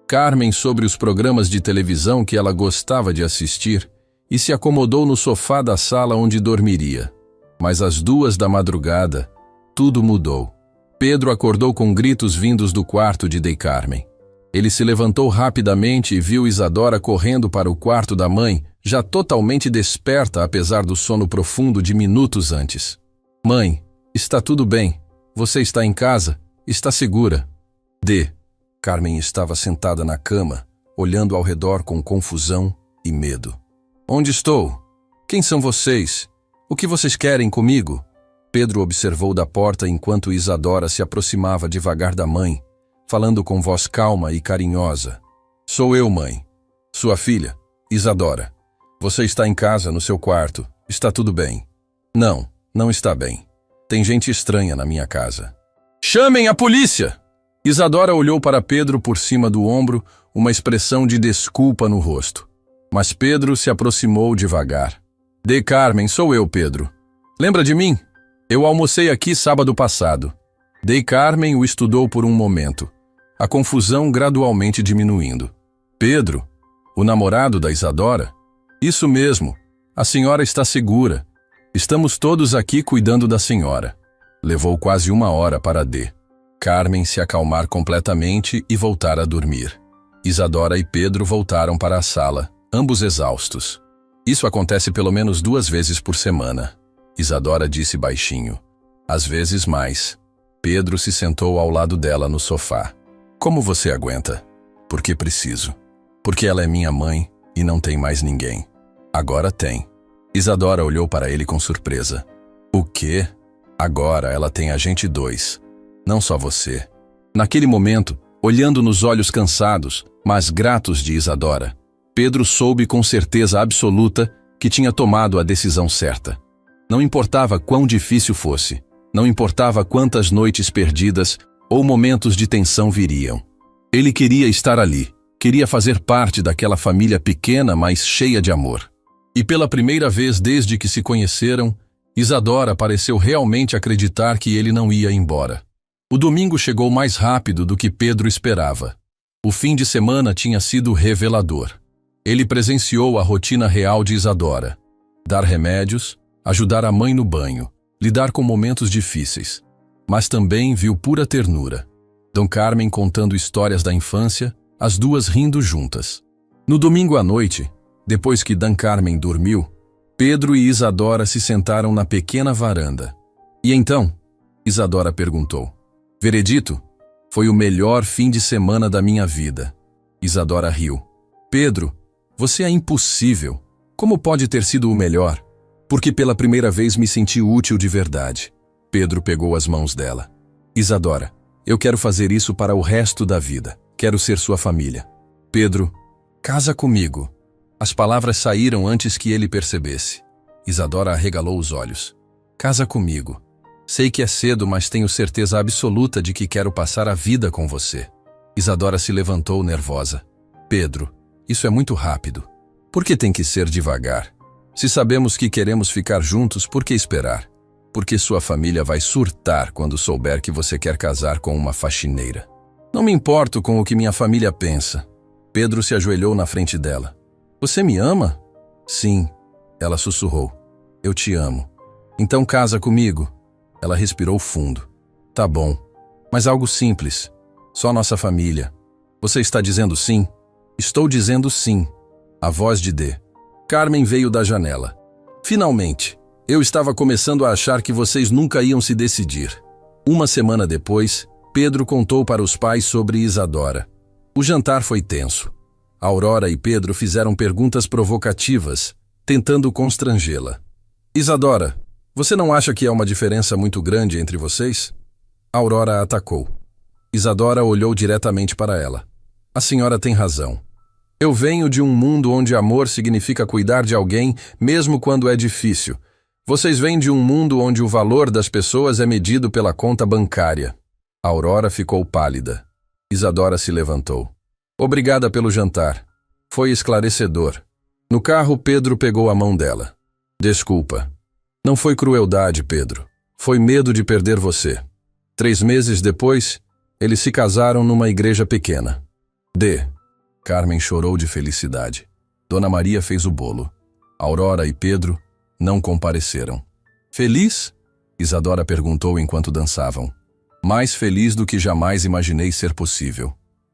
[SPEAKER 1] Carmen sobre os programas de televisão que ela gostava de assistir e se acomodou no sofá da sala onde dormiria. Mas às 2 da madrugada, tudo mudou. Pedro acordou com gritos vindos do quarto de Carmen. Ele se levantou rapidamente e viu Isadora correndo para o quarto da mãe, já totalmente desperta apesar do sono profundo de minutos antes. Mãe, está tudo bem. Você está em casa? Está segura? Carmen estava sentada na cama, olhando ao redor com confusão e medo. Onde estou? Quem são vocês? O que vocês querem comigo? Pedro observou da porta enquanto Isadora se aproximava devagar da mãe, falando com voz calma e carinhosa. Sou eu, mãe. Sua filha, Isadora. Você está em casa, no seu quarto. Está tudo bem. Não, não está bem. Tem gente estranha na minha casa. Chamem a polícia! Isadora olhou para Pedro por cima do ombro, uma expressão de desculpa no rosto. Mas Pedro se aproximou devagar. Carmen, sou eu, Pedro. Lembra de mim? Eu almocei aqui sábado passado. Carmen o estudou por um momento, a confusão gradualmente diminuindo. Pedro, o namorado da Isadora? Isso mesmo, a senhora está segura. Estamos todos aqui cuidando da senhora. Levou quase 1 hora para Carmen se acalmar completamente e voltar a dormir. Isadora e Pedro voltaram para a sala, ambos exaustos. Isso acontece pelo menos 2 vezes por semana, Isadora disse baixinho. Às vezes mais. Pedro se sentou ao lado dela no sofá. Como você aguenta? Porque preciso. Porque ela é minha mãe e não tem mais ninguém. Agora tem. Isadora olhou para ele com surpresa. O quê? Agora ela tem a gente 2. Não só você. Naquele momento, olhando nos olhos cansados, mas gratos de Isadora, Pedro soube com certeza absoluta que tinha tomado a decisão certa. Não importava quão difícil fosse, não importava quantas noites perdidas ou momentos de tensão viriam. Ele queria estar ali, queria fazer parte daquela família pequena, mas cheia de amor. E pela primeira vez desde que se conheceram, Isadora pareceu realmente acreditar que ele não ia embora. O domingo chegou mais rápido do que Pedro esperava. O fim de semana tinha sido revelador. Ele presenciou a rotina real de Isadora. Dar remédios, ajudar a mãe no banho, lidar com momentos difíceis. Mas também viu pura ternura. Carmen contando histórias da infância, as duas rindo juntas. No domingo à noite, depois que Carmen dormiu, Pedro e Isadora se sentaram na pequena varanda. E então? Isadora perguntou. Veredito? Foi o melhor fim de semana da minha vida. Isadora riu. Pedro, Você é impossível. Como pode ter sido o melhor? Porque pela primeira vez me senti útil de verdade. Pedro pegou as mãos dela. Isadora, eu quero fazer isso para o resto da vida. Quero ser sua família. Pedro, casa comigo. As palavras saíram antes que ele percebesse. Isadora arregalou os olhos. Casa comigo. Sei que é cedo, mas tenho certeza absoluta de que quero passar a vida com você. Isadora se levantou nervosa. Pedro, isso é muito rápido. Por que tem que ser devagar? Se sabemos que queremos ficar juntos, por que esperar? Porque sua família vai surtar quando souber que você quer casar com uma faxineira. Não me importo com o que minha família pensa. Pedro se ajoelhou na frente dela. Você me ama? Sim, ela sussurrou. Eu te amo. Então casa comigo. Ela respirou fundo. Tá bom, mas algo simples. Só nossa família. Você está dizendo sim? Estou dizendo sim. A voz de D. Carmen veio da janela. Finalmente, eu estava começando a achar que vocês nunca iam se decidir. Uma semana depois, Pedro contou para os pais sobre Isadora. O jantar foi tenso. Aurora e Pedro fizeram perguntas provocativas, tentando constrangê-la. Isadora, você não acha que há uma diferença muito grande entre vocês? Aurora atacou. Isadora olhou diretamente para ela. A senhora tem razão. Eu venho de um mundo onde amor significa cuidar de alguém, mesmo quando é difícil. Vocês vêm de um mundo onde o valor das pessoas é medido pela conta bancária. Aurora ficou pálida. Isadora se levantou. Obrigada pelo jantar. Foi esclarecedor. No carro, Pedro pegou a mão dela. Desculpa. Não foi crueldade, Pedro. Foi medo de perder você. 3 meses depois, eles se casaram numa igreja pequena. Carmen chorou de felicidade. Dona Maria fez o bolo. Aurora e Pedro não compareceram. Feliz? Isadora perguntou enquanto dançavam. Mais feliz do que jamais imaginei ser possível.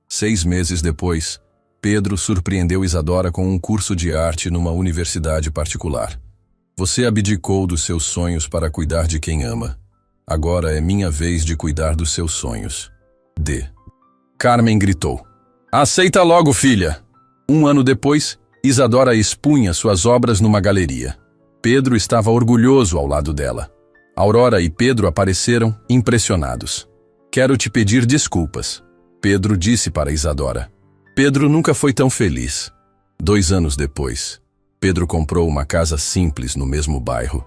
[SPEAKER 1] 6 meses depois, Pedro surpreendeu Isadora com um curso de arte numa universidade particular. Você abdicou dos seus sonhos para cuidar de quem ama. Agora é minha vez de cuidar dos seus sonhos. Carmen gritou. Aceita logo, filha! 1 ano depois, Isadora expunha suas obras numa galeria. Pedro estava orgulhoso ao lado dela. Aurora e Pedro apareceram, impressionados. Quero te pedir desculpas, Pedro disse para Isadora. Pedro nunca foi tão feliz. 2 anos depois, Pedro comprou uma casa simples no mesmo bairro.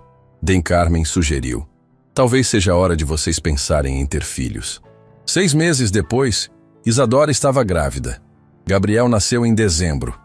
[SPEAKER 1] Carmen sugeriu. Talvez seja a hora de vocês pensarem em ter filhos. 6 meses depois, Isadora estava grávida. Gabriel nasceu em dezembro.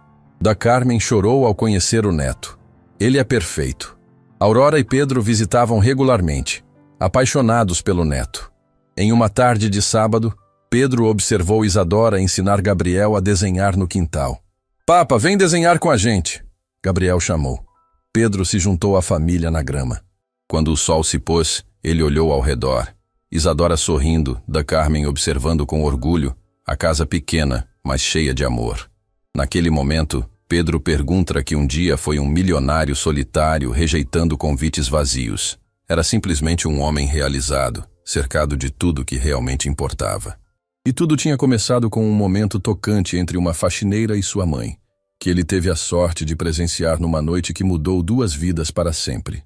[SPEAKER 1] Carmen chorou ao conhecer o neto. Ele é perfeito. Aurora e Pedro visitavam regularmente, apaixonados pelo neto. Em uma tarde de sábado, Pedro observou Isadora ensinar Gabriel a desenhar no quintal. Papa, vem desenhar com a gente, Gabriel chamou. Pedro se juntou à família na grama. Quando o sol se pôs, ele olhou ao redor. Isadora sorrindo, Carmen observando com orgulho, a casa pequena, mas cheia de amor. Naquele momento, Pedro pergunta que um dia foi um milionário solitário rejeitando convites vazios. Era simplesmente um homem realizado, cercado de tudo que realmente importava. E tudo tinha começado com um momento tocante entre uma faxineira e sua mãe, que ele teve a sorte de presenciar numa noite que mudou 2 vidas para sempre.